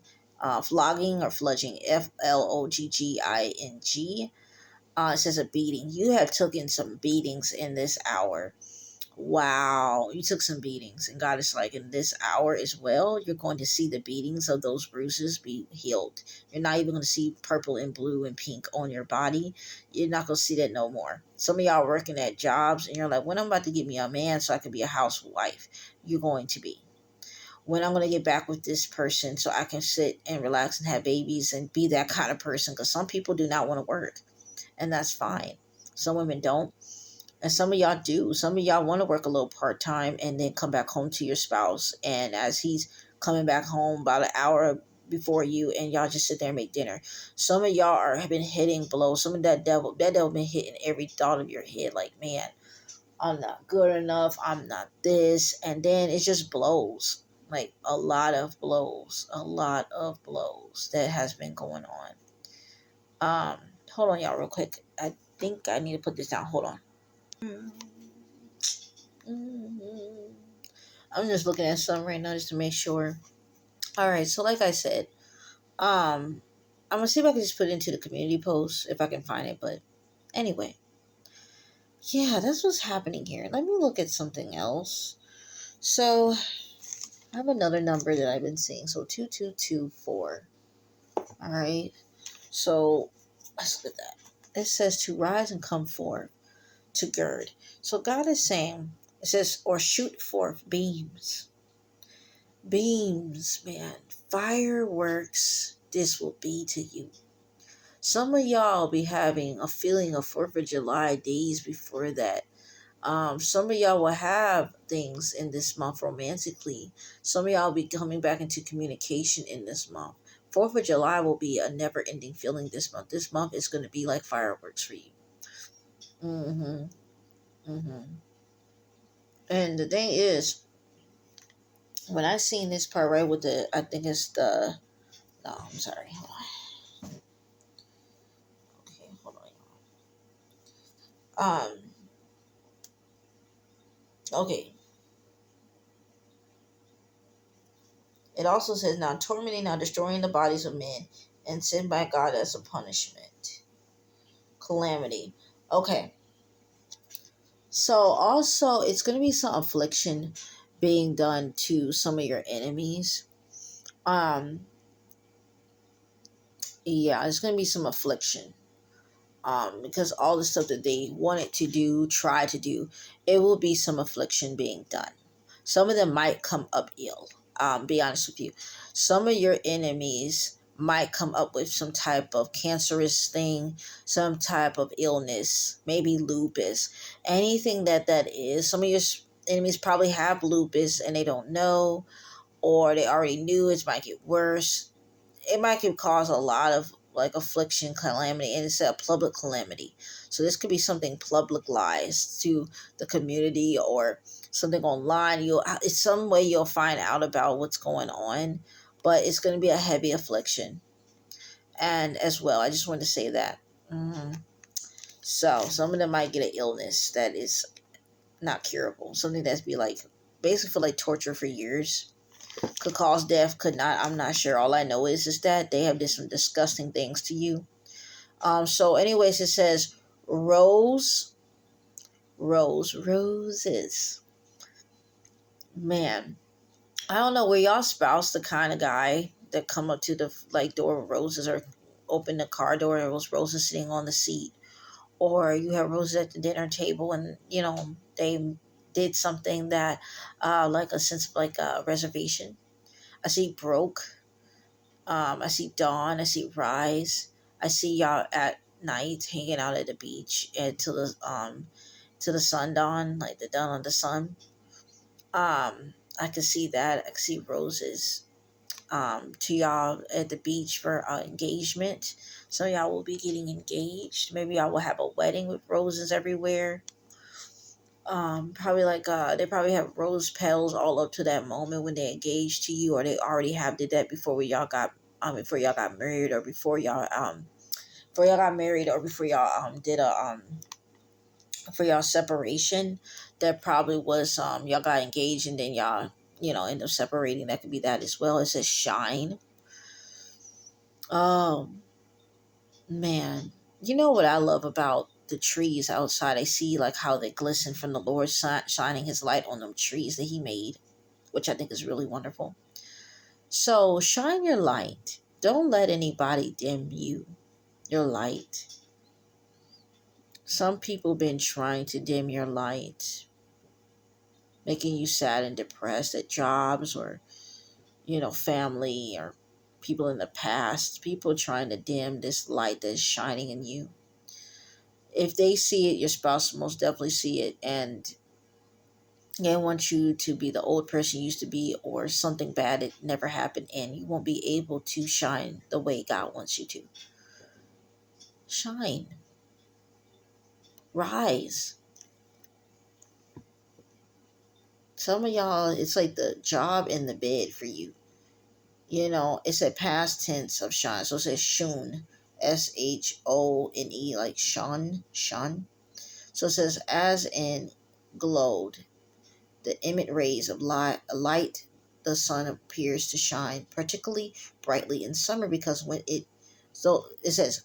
S1: flogging or fludging. flogging. It says a beating. You have taken some beatings in this hour. Wow, you took some beatings, and God is like, in this hour as well, you're going to see the beatings of those bruises be healed. You're not even going to see purple and blue and pink on your body. You're not going to see that no more. Some of y'all working at jobs, and you're like, when I'm about to get me a man so I can be a housewife, you're going to be. When I'm going to get back with this person so I can sit and relax and have babies and be that kind of person, because some people do not want to work, and that's fine. Some women don't. And some of y'all do. Some of y'all want to work a little part time and then come back home to your spouse. And as he's coming back home about an hour before you, and y'all just sit there and make dinner. Some of y'all have been hitting blows. Some of that devil been hitting every thought of your head. Like, man, I'm not good enough. I'm not this. And then it just blows. Like a lot of blows. A lot of blows that has been going on. Hold on, y'all, real quick. I think I need to put this down. Hold on. Mhm. I'm just looking at some right now just to make sure. All right, so like I said, I'm gonna see if I can just put it into the community post if I can find it. But anyway, yeah, that's what's happening here. Let me look at something else. So I have another number that I've been seeing. So 2224. All right. So let's look at that. It says to rise and come forth, to gird. So God is saying, it says, or shoot forth beams. Beams, man. Fireworks, this will be to you. Some of y'all be having a feeling of 4th of July days before that. Some of y'all will have things in this month romantically. Some of y'all will be coming back into communication in this month. 4th of July will be a never ending feeling this month. This month is going to be like fireworks for you. Mm-hmm. Mm-hmm. And the thing is, when I seen this part right with the, I think it's the, no, I'm sorry. Hold on. Okay, hold on. Okay. It also says, now tormenting, now destroying the bodies of men, and sent by God as a punishment. Calamity. Okay. So also, it's going to be some affliction being done to some of your enemies. Um, yeah, it's going to be some affliction. Because all the stuff that they wanted to do, try to do, it will be some affliction being done. Some of them might come up ill. Be honest with you. Some of your enemies might come up with some type of cancerous thing, some type of illness, maybe lupus, anything that is. Some of your enemies probably have lupus and they don't know, or they already knew it might get worse. It might could cause a lot of like affliction, calamity, and it's a public calamity. So this could be something publicized to the community or something online. It's some way you'll find out about what's going on, but it's going to be a heavy affliction. And as well, I just wanted to say that. hmm So some of them might get an illness that is not curable, something that's be like basically for like torture for years. Could cause death, could not. I'm not sure. All I know is that they have some disgusting things to you. So anyways, it says roses. Man, I don't know, were y'all spouse the kind of guy that come up to the like door of roses or open the car door and those roses sitting on the seat, or you have roses at the dinner table and they did something that like a sense of like a reservation. I see broke. I see dawn. I see rise. I see y'all at night, hanging out at the beach until the sun dawn, like the dawn of the sun. I can see that. I can see roses. To y'all at the beach for engagement. So y'all will be getting engaged. Maybe y'all will have a wedding with roses everywhere. Probably like they probably have rose petals all up to that moment when they engaged to you, or they already have did that before y'all got married, or before y'all got married, or before y'all did a for y'all separation. That probably was y'all got engaged and then y'all end up separating. That could be that as well. It says shine. Oh man, you know what I love about the trees outside? I see like how they glisten from the Lord shining his light on them trees that he made, which I think is really wonderful. So shine your light. Don't let anybody dim your light. Some people been trying to dim your light, making you sad and depressed at jobs, or family, or people in the past. People trying to dim this light that's shining in you. If they see it, your spouse most definitely see it, and they want you to be the old person you used to be, or something bad that never happened, and you won't be able to shine the way God wants you to. Shine. Rise. Some of y'all, it's like the job in the bed for you. It's a past tense of shine. So it says shone. Shone, like shun. So it says, as in glowed, the emit rays of light, the sun appears to shine particularly brightly in summer, because so it says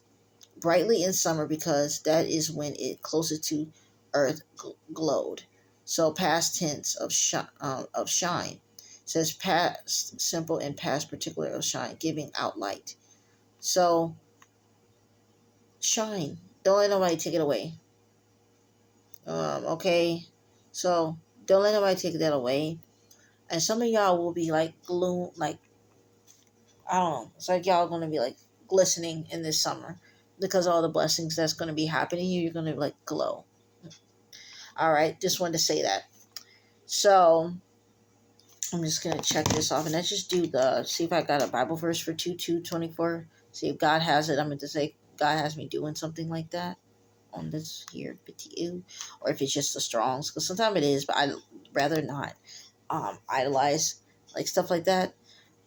S1: brightly in summer, because that is when it closest to earth glowed. So past tense of shine. It says past simple and past particular of shine, giving out light. So shine. Don't let nobody take it away. Okay. So don't let nobody take that away. And some of y'all will be like gloom, like, I don't know. It's like y'all gonna be like glistening in this summer because all the blessings that's gonna be happening. You're gonna like glow. All right, just wanted to say that. So I'm just gonna check this off, and let's just see if I got a Bible verse for 2:24. See if God has it. I'm going to say God has me doing something like that on this here video, or if it's just the Strongs, because sometimes it is, but I'd rather not idolize like stuff like that.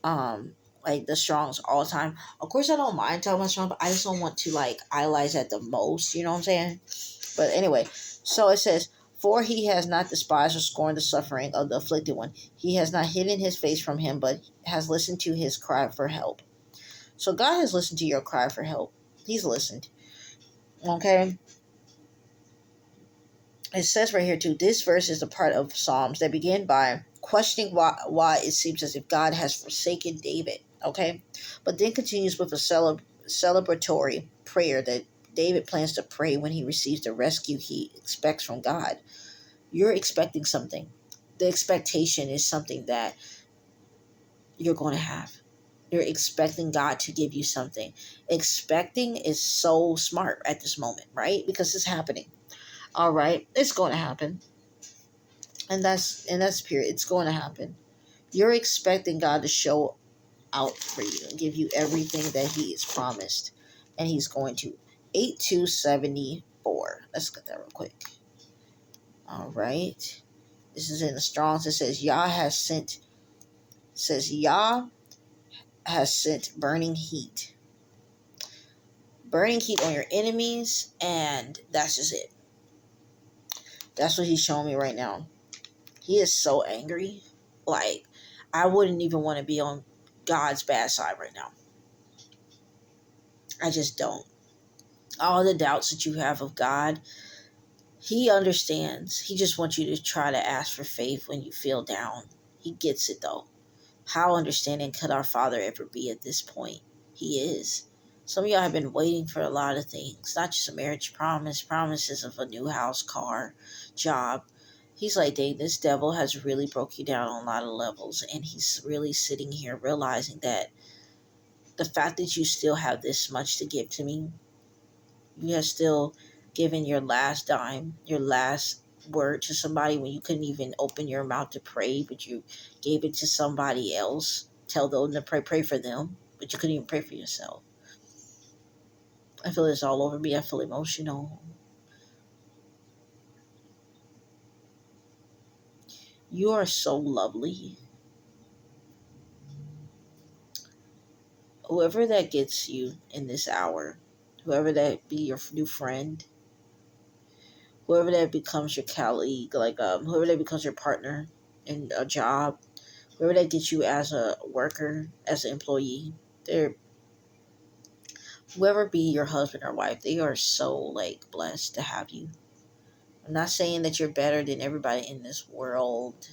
S1: Um, like the Strongs all the time. Of course, I don't mind talking about Strong, but I just don't want to like idolize at the most. You know what I'm saying? But anyway, so it says, for he has not despised or scorned the suffering of the afflicted one. He has not hidden his face from him, but has listened to his cry for help. So God has listened to your cry for help. He's listened. Okay? It says right here too, this verse is a part of Psalms that begin by questioning why it seems as if God has forsaken David. Okay? But then continues with a celebratory prayer that David plans to pray when he receives the rescue he expects from God. You're expecting something. The expectation is something that you're going to have. You're expecting God to give you something. Expecting is so smart at this moment, right? Because it's happening. All right, it's going to happen. And that's period. It's going to happen. You're expecting God to show out for you and give you everything that he has promised. And he's going to. 8274. Let's get that real quick. All right. This is in the Strong's. It says Yah has sent burning heat on your enemies, and that's just it. That's what he's showing me right now. He is so angry. Like, I wouldn't even want to be on God's bad side right now. I just don't. All the doubts that you have of God, he understands. He just wants you to try to ask for faith when you feel down. He gets it though. How understanding could our Father ever be at this point? He is. Some of y'all have been waiting for a lot of things, not just a marriage promises of a new house, car, job. He's like, Dave, this devil has really broke you down on a lot of levels, and he's really sitting here realizing that the fact that you still have this much to give to me, You have still given your last dime, your last word to somebody when you couldn't even open your mouth to pray, but you gave it to somebody else. Tell them to pray for them, but you couldn't even pray for yourself. I feel this all over me. I feel emotional. You are so lovely. Whoever that gets you in this hour, whoever that be your new friend, whoever that becomes your colleague, like whoever that becomes your partner in a job, whoever that gets you as a worker, as an employee, they're whoever be your husband or wife, they are so like blessed to have you. I'm not saying that you're better than everybody in this world.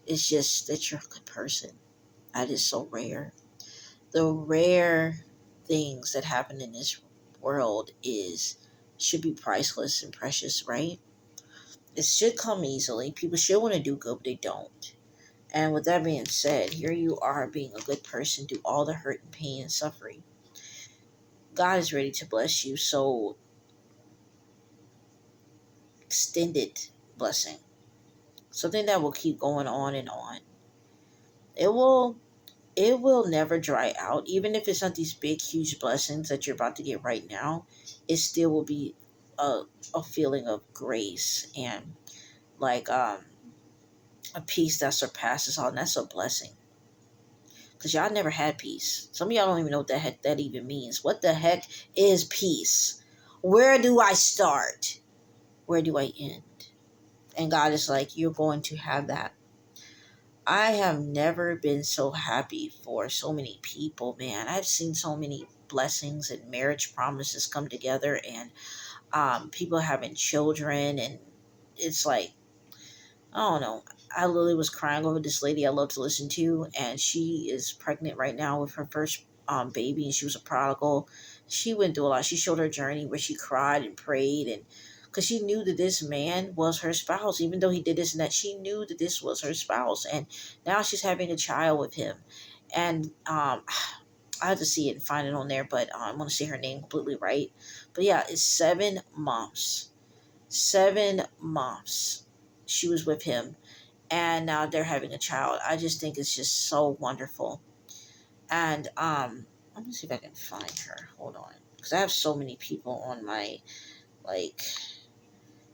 S1: It's just that you're a good person. That is so rare. The rare things that happen in this world is should be priceless and precious, right? It should come easily. People should want to do good, but they don't. And with that being said, here you are being a good person, do all the hurt and pain and suffering. God is ready to bless you, so extended blessing. Something that will keep going on and on. It will never dry out. Even if it's not these big huge blessings that you're about to get right now, it still will be a feeling of grace and like a peace that surpasses all, and that's a blessing. Because y'all never had peace. Some of y'all don't even know what the heck that even means. What the heck is peace? Where do I start? Where do I end? And God is like, you're going to have that. I have never been so happy for so many people, man. I've seen so many blessings and marriage promises come together, and people having children, and it's like, I don't know. I literally was crying over this lady I love to listen to, and she is pregnant right now with her first baby, and she was a prodigal. She went through a lot. She showed her journey where she cried and prayed, and because she knew that this man was her spouse, even though he did this and that, she knew that this was her spouse, and now she's having a child with him, and I have to see it and find it on there, but I want to say her name completely right. But yeah, it's 7 months. 7 months she was with him, and now they're having a child. I just think it's just so wonderful. And let me see if I can find her. Hold on, because I have so many people on my like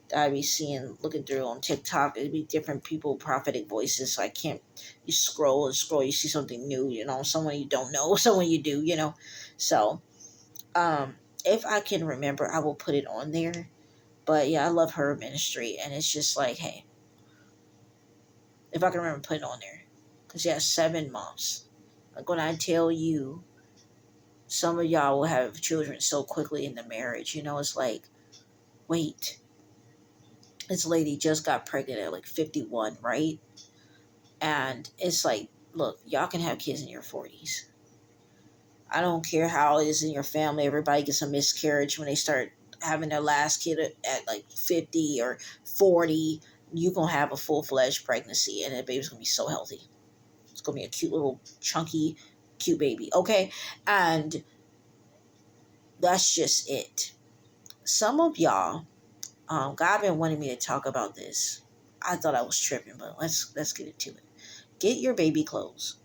S1: that I be seeing looking through on TikTok. It'd be different people, prophetic voices. So I can't. You scroll and scroll, you see something new. Someone you don't know, someone you do. So if I can remember, I will put it on there. But yeah, I love her ministry, and it's just like, hey, if I can remember, put it on there. Because yeah, 7 months. Like when I tell you, some of y'all will have children so quickly in the marriage. It's like, wait, this lady just got pregnant at like 51, right? And it's like, look, y'all can have kids in your 40s. I don't care how it is in your family. Everybody gets a miscarriage when they start having their last kid at like 50 or 40. You going to have a full-fledged pregnancy, and that baby's going to be so healthy. It's going to be a cute little chunky cute baby, okay? And that's just it. Some of y'all, God been wanting me to talk about this. I thought I was tripping, but let's get into it. Get your baby clothes.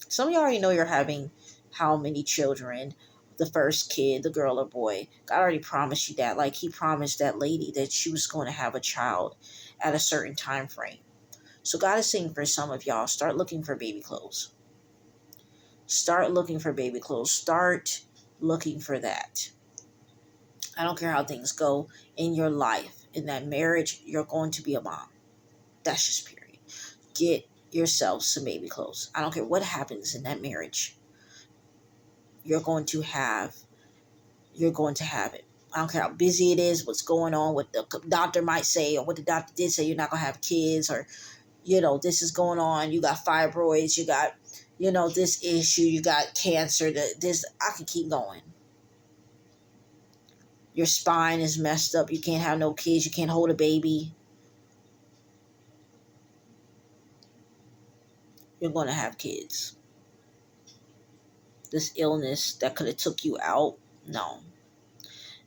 S1: Some of y'all already know you're having how many children, the first kid, the girl or boy. God already promised you that. Like he promised that lady that she was going to have a child at a certain time frame. So God is saying for some of y'all, start looking for baby clothes. Start looking for baby clothes. Start looking for that. I don't care how things go in your life. In that marriage, you're going to be a mom. That's just period. Get yourself some baby clothes. I don't care what happens in that marriage. You're going to have it. I don't care how busy it is, what's going on, what the doctor might say, or what the doctor did say, you're not going to have kids, or, this is going on. You got fibroids, you got, this issue, you got cancer, I can keep going. Your spine is messed up. You can't have no kids. You can't hold a baby. You're going to have kids. This illness that could have took you out, no.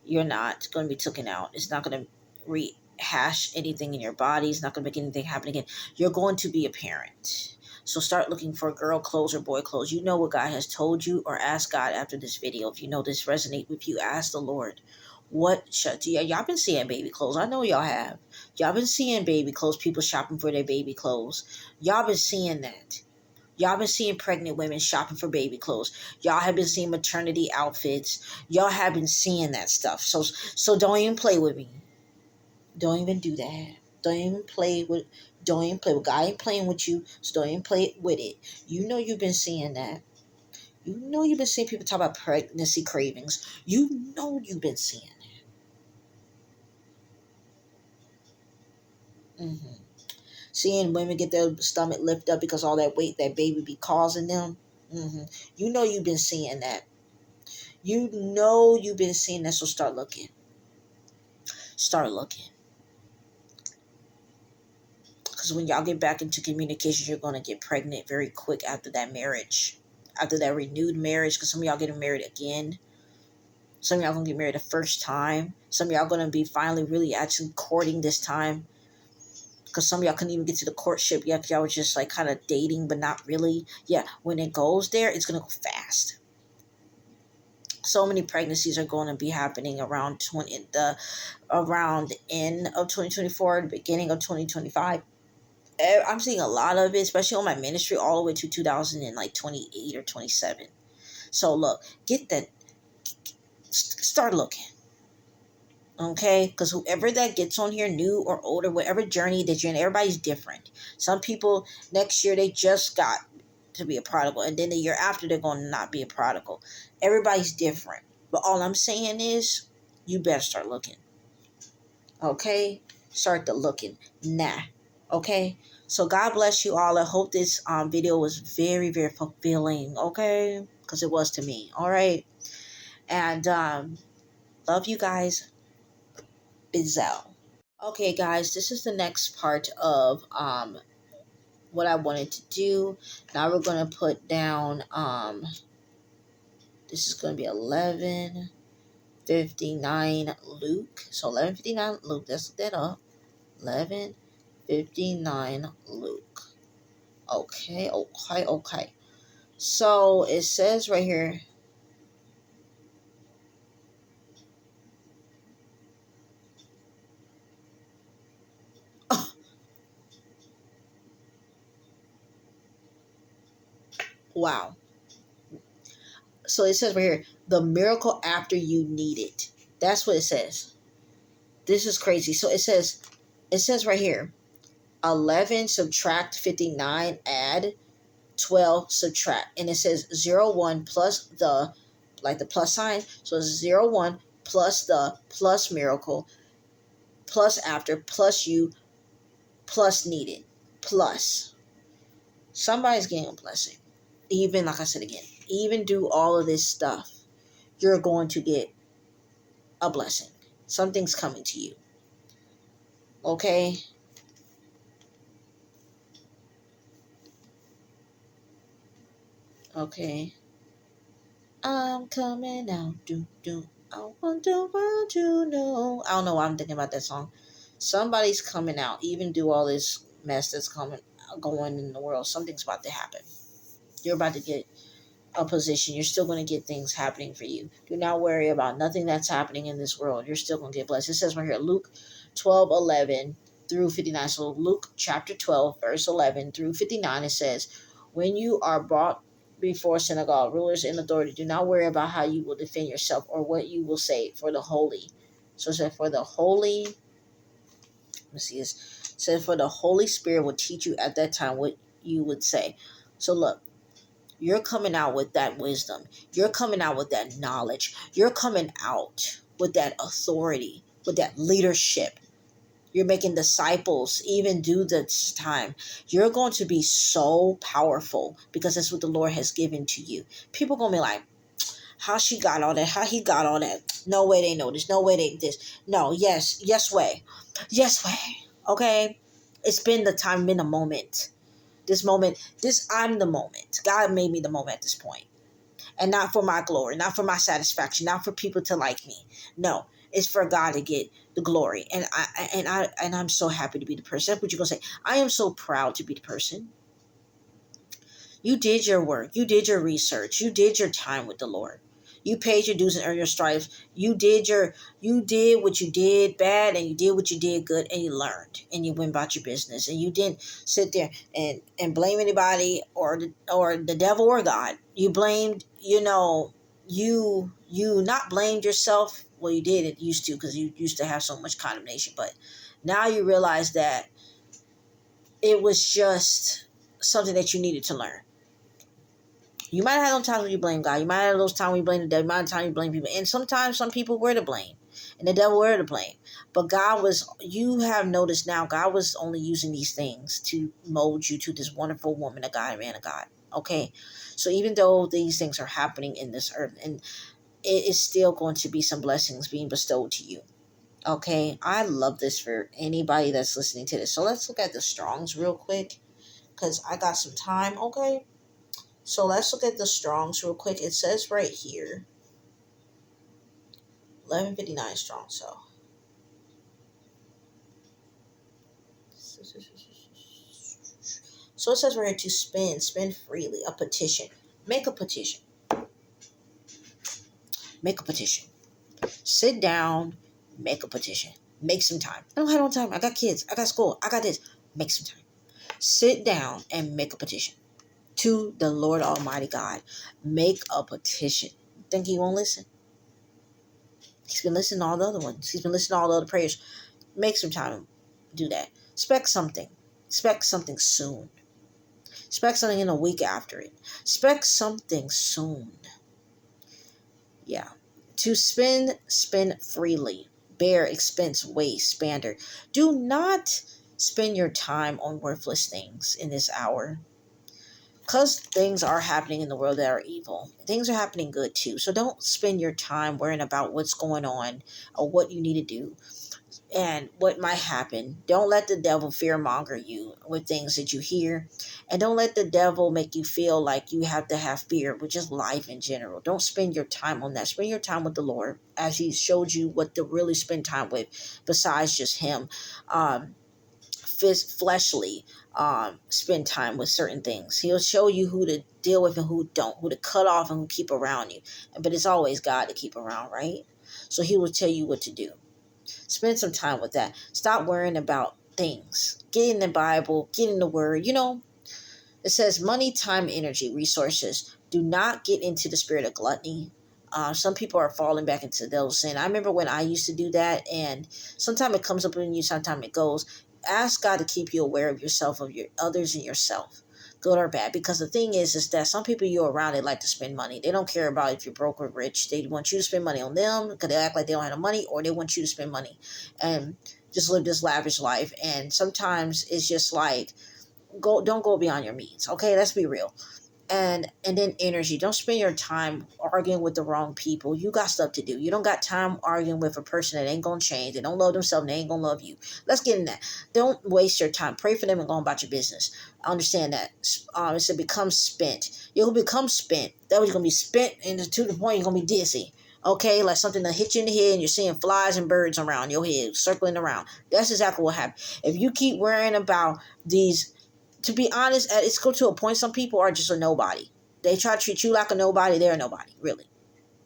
S1: You're not going to be taken out. It's not going to rehash anything in your body. It's not going to make anything happen again. You're going to be a parent. So start looking for girl clothes or boy clothes. You know what God has told you, or ask God after this video. If you know this resonate with you, ask the Lord. What should y'all been seeing baby clothes? I know y'all have. Y'all been seeing baby clothes, people shopping for their baby clothes. Y'all been seeing that. Y'all been seeing pregnant women shopping for baby clothes. Y'all have been seeing maternity outfits. Y'all have been seeing that stuff. So don't even play with me. Don't even do that. Don't even play with Don't even play with God. Ain't playing with you, so don't even play with it. You know you've been seeing that. You know you've been seeing people talk about pregnancy cravings. You know you've been seeing it. Seeing women get their stomach lifted up because all that weight that baby be causing them. You know you've been seeing that. You know you've been seeing that, so start looking. Start looking. Because when y'all get back into communication, you're going to get pregnant very quick after that marriage. After that renewed marriage, because some of y'all getting married again. Some of y'all going to get married the first time. Some of y'all going to be finally really actually courting this time. Because some of y'all couldn't even get to the courtship yet. Y'all was just like kind of dating, but not really. Yeah, when it goes there, it's going to go fast. So many pregnancies are going to be happening around end of 2024, the beginning of 2025. I'm seeing a lot of it, especially on my ministry, all the way to 2028 or 27. So look, get that. Start looking, okay? Because whoever that gets on here, new or older, whatever journey that you're in, everybody's different. Some people next year they just got to be a prodigal, and then the year after they're going to not be a prodigal. Everybody's different, but all I'm saying is, you better start looking. Okay, start the looking now. Okay, so God bless you all. I hope this video was very, very fulfilling. Okay, because it was to me. All right, and love you guys. Bizzell. Okay, guys, this is the next part of what I wanted to do. Now we're gonna put down this is gonna be 11:59 Luke. So 11:59 Luke. Let's look that up. 11:59 Luke. Okay. So it says right here. Wow. So it says right here, the miracle after you need it. That's what it says. This is crazy. So it says right here, 11 subtract 59 add 12 subtract, and it says 01 plus the, like the plus sign, so it's 01 plus the plus miracle plus after plus you plus needed plus somebody's getting a blessing. Even like I said again, even do all of this stuff, you're going to get a blessing. Something's coming to you. Okay. Okay. I'm coming out. Do. I want the world to know. I don't know why I'm thinking about that song. Somebody's coming out. Even do all this mess that's going in the world. Something's about to happen. You're about to get a position. You're still going to get things happening for you. Do not worry about nothing that's happening in this world. You're still going to get blessed. It says right here, Luke 12:11 through 59. So Luke chapter 12, verse 11 through 59, it says, when you are brought before synagogue, rulers and authority, do not worry about how you will defend yourself or what you will say for the holy. So it says, for the holy, let's see this. It says, for the Holy Spirit will teach you at that time what you would say. So look, you're coming out with that wisdom. You're coming out with that knowledge. You're coming out with that authority, with that leadership. You're making disciples even do this time. You're going to be so powerful because that's what the Lord has given to you. People are going to be like, how she got all that? How he got all that? No way they know this. No way they this. No, yes way. Yes way. Okay? It's been the time, been a moment. I'm the moment. God made me the moment at this point. And not for my glory, not for my satisfaction, not for people to like me. No, is for God to get the glory. And I'm so happy to be the person. That's what you're gonna say. I am so proud to be the person. You did your work. You did your research. You did your time with the Lord. You paid your dues and earned your stripes. You did what you did bad, and you did what you did good, and you learned, and you went about your business, and you didn't sit there and blame anybody or the devil or God. You blamed, you not blamed yourself. Well, you did it used to, because you used to have so much condemnation, but now you realize that it was just something that you needed to learn. You might have had those times when you blame God. You might have those times when you blame the devil. You might have times you blame people. And sometimes some people were to blame. And the devil were to blame. But you have noticed now, God was only using these things to mold you to this wonderful woman of God, man of God. Okay? So even though these things are happening in this earth, and it is still going to be some blessings being bestowed to you. Okay? I love this for anybody that's listening to this. So let's look at the Strongs real quick, because I got some time. Okay? So let's look at the Strongs real quick. It says right here, 1159 strong. So it says right here to spend freely, a petition. Make a petition. Make a petition. Sit down, make a petition. Make some time. I don't have no time. I got kids. I got school. I got this. Make some time. Sit down and make a petition to the Lord Almighty God. Make a petition. Think he won't listen? He's been listening to all the other ones. He's been listening to all the other prayers. Make some time to do that. Expect something. Expect something soon. Expect something in a week after it. Expect something soon. Yeah. To spend freely. Bear expense, waste, standard. Do not spend your time on worthless things in this hour. Because things are happening in the world that are evil. Things are happening good too. So don't spend your time worrying about what's going on or what you need to do and what might happen. Don't let the devil fearmonger you with things that you hear. And don't let the devil make you feel like you have to have fear with just life in general. Don't spend your time on that. Spend your time with the Lord as he showed you what to really spend time with besides just him. Fleshly, spend time with certain things. He'll show you who to deal with and who don't, who to cut off and who keep around you. But it's always God to keep around, right? So he will tell you what to do. Spend some time with that. Stop worrying about things. Get in the Bible. Get in the Word. It says money, time, energy, resources. Do not get into the spirit of gluttony. Some people are falling back into those sin. I remember when I used to do that, and sometimes it comes up in you, sometimes it goes. Ask God to keep you aware of yourself, of your others, and yourself, good or bad. Because the thing is that some people you're around, they like to spend money. They don't care about if you're broke or rich. They want you to spend money on them because they act like they don't have no money, or they want you to spend money and just live this lavish life. And sometimes it's just like, don't go beyond your means. Okay, let's be real. And then energy. Don't spend your time arguing with the wrong people. You got stuff to do. You don't got time arguing with a person that ain't gonna change. They don't love themselves. They ain't gonna love you. Let's get in that. Don't waste your time. Pray for them and go about your business. I understand that. It said become spent. You'll become spent. That was gonna be spent, and to the point you're gonna be dizzy. Okay, like something that hit you in the head and you're seeing flies and birds around your head circling around. That's exactly what happened. If you keep worrying about these, to be honest, it's go to a point. Some people are just a nobody. They try to treat you like a nobody. They're a nobody, really.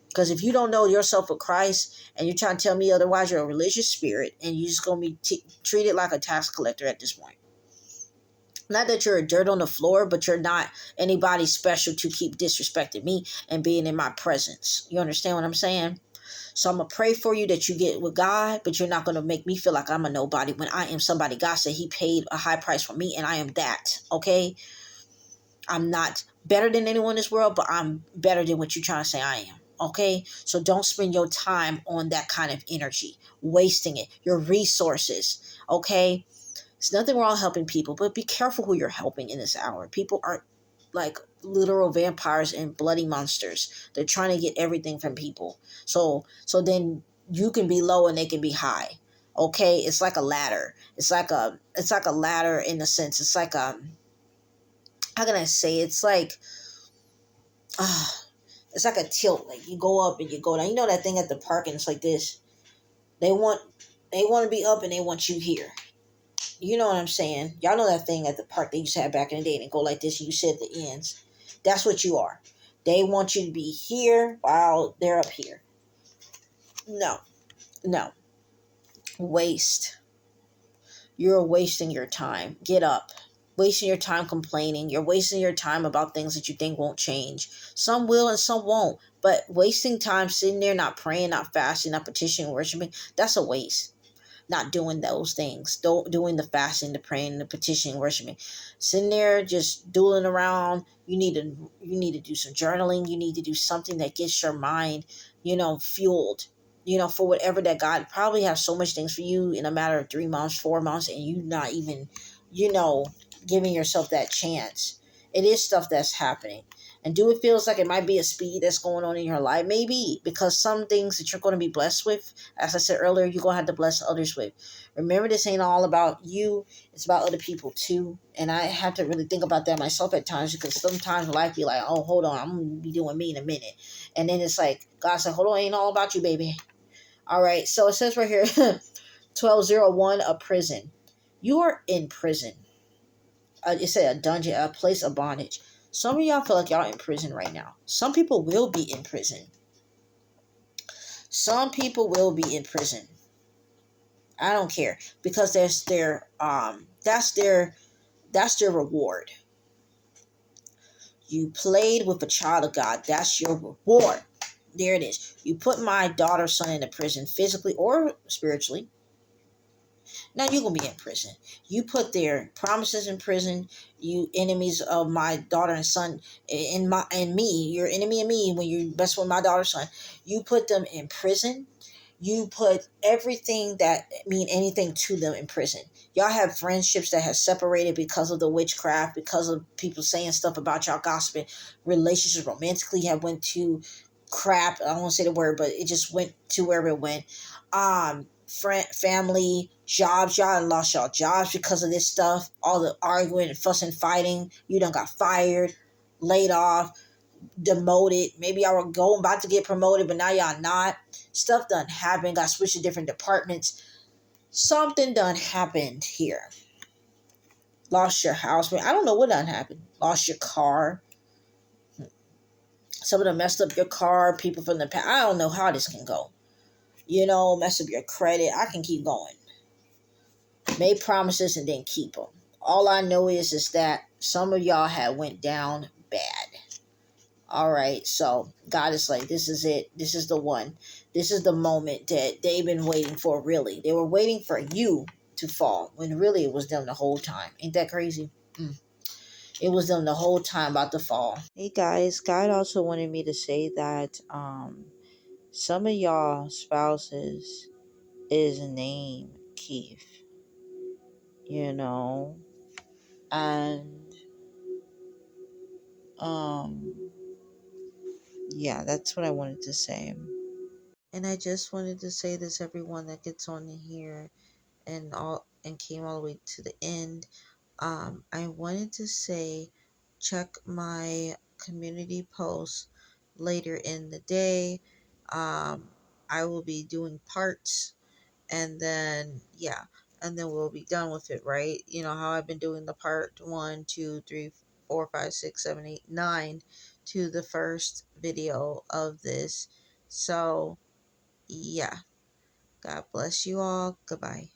S1: Because if you don't know yourself with Christ and you're trying to tell me otherwise, you're a religious spirit and you're just going to be treated like a tax collector at this point. Not that you're a dirt on the floor, but you're not anybody special to keep disrespecting me and being in my presence. You understand what I'm saying? So I'm going to pray for you that you get with God, but you're not going to make me feel like I'm a nobody when I am somebody. God said he paid a high price for me, and I am that, okay? I'm not better than anyone in this world, but I'm better than what you're trying to say I am, okay? So don't spend your time on that kind of energy, wasting it, your resources, okay? There's nothing wrong helping people, but be careful who you're helping in this hour. People are like literal vampires and bloody monsters. They're trying to get everything from people. So then you can be low and they can be high. Okay? It's like a ladder. It's like a ladder in a sense. It's like how can I say? It's like a tilt. Like you go up and you go down. You know that thing at the park and it's like this. They want to be up and they want you here. You know what I'm saying? Y'all know that thing at the park they used to have back in the day and go like this and you sit at the ends. That's what you are. They want you to be here while they're up here. No, no. Waste. You're wasting your time. Get up. Wasting your time complaining. You're wasting your time about things that you think won't change. Some will and some won't. But wasting time sitting there not praying, not fasting, not petitioning, worshiping, that's a waste. Not doing those things. Doing the fasting, the praying, the petitioning, worshiping. Sitting there just doodling around. You need to do some journaling. You need to do something that gets your mind, fueled. For whatever that God probably has so much things for you in a matter of 3 months, 4 months, and you not even, you know, giving yourself that chance. It is stuff that's happening. And do it feels like it might be a speed that's going on in your life? Maybe, because some things that you're going to be blessed with, as I said earlier, you're going to have to bless others with. Remember, this ain't all about you. It's about other people too. And I have to really think about that myself at times, because sometimes life be like, oh, hold on, I'm going to be doing me in a minute. And then it's like, God said, hold on, it ain't all about you, baby. All right. So it says right here, 1201, a prison. You are in prison. It said a dungeon, a place of bondage. Some of y'all feel like y'all in prison right now. Some people will be in prison. Some people will be in prison. I don't care, because that's their reward. You played with a child of God. That's your reward. There it is. You put my daughter's son in a prison, physically or spiritually. Now you're gonna be in prison. You put their promises in prison. You enemies of my daughter and son, and me, your enemy and me. When you mess with my daughter's son, you put them in prison. You put everything that mean anything to them in prison. Y'all have friendships that have separated because of the witchcraft, because of people saying stuff about y'all gossiping. Relationships romantically have went to crap. I don't want to say the word, but it just went to wherever it went. Friend, family, jobs. Y'all lost y'all jobs because of this stuff. All the arguing and fussing, fighting. You done got fired, laid off, demoted. Maybe y'all were about to get promoted, but now y'all not. Stuff done happened. Got switched to different departments. Something done happened here. Lost your house. I don't know what done happened. Lost your car. Some of them messed up your car. People from the past. I don't know how this can go. Mess up your credit. I can keep going. Made promises and didn't keep them. All I know is that some of y'all had went down bad. All right, so God is like, this is it. This is the one. This is the moment that they've been waiting for, really. They were waiting for you to fall, when really it was them the whole time. Ain't that crazy? It was them the whole time about to fall. Hey guys, God also wanted me to say that some of y'all spouses is named Keith, and um yeah, that's what I wanted to say. And I just wanted to say this, everyone that gets on here and came all the way to the end. I wanted to say, check my community posts later in the day. I will be doing parts, and then we'll be done with it, right? You know how I've been doing the part 1, 2, 3, 4, 5, 6, 7, 8, 9 to the first video of this. So yeah, God bless you all. Goodbye.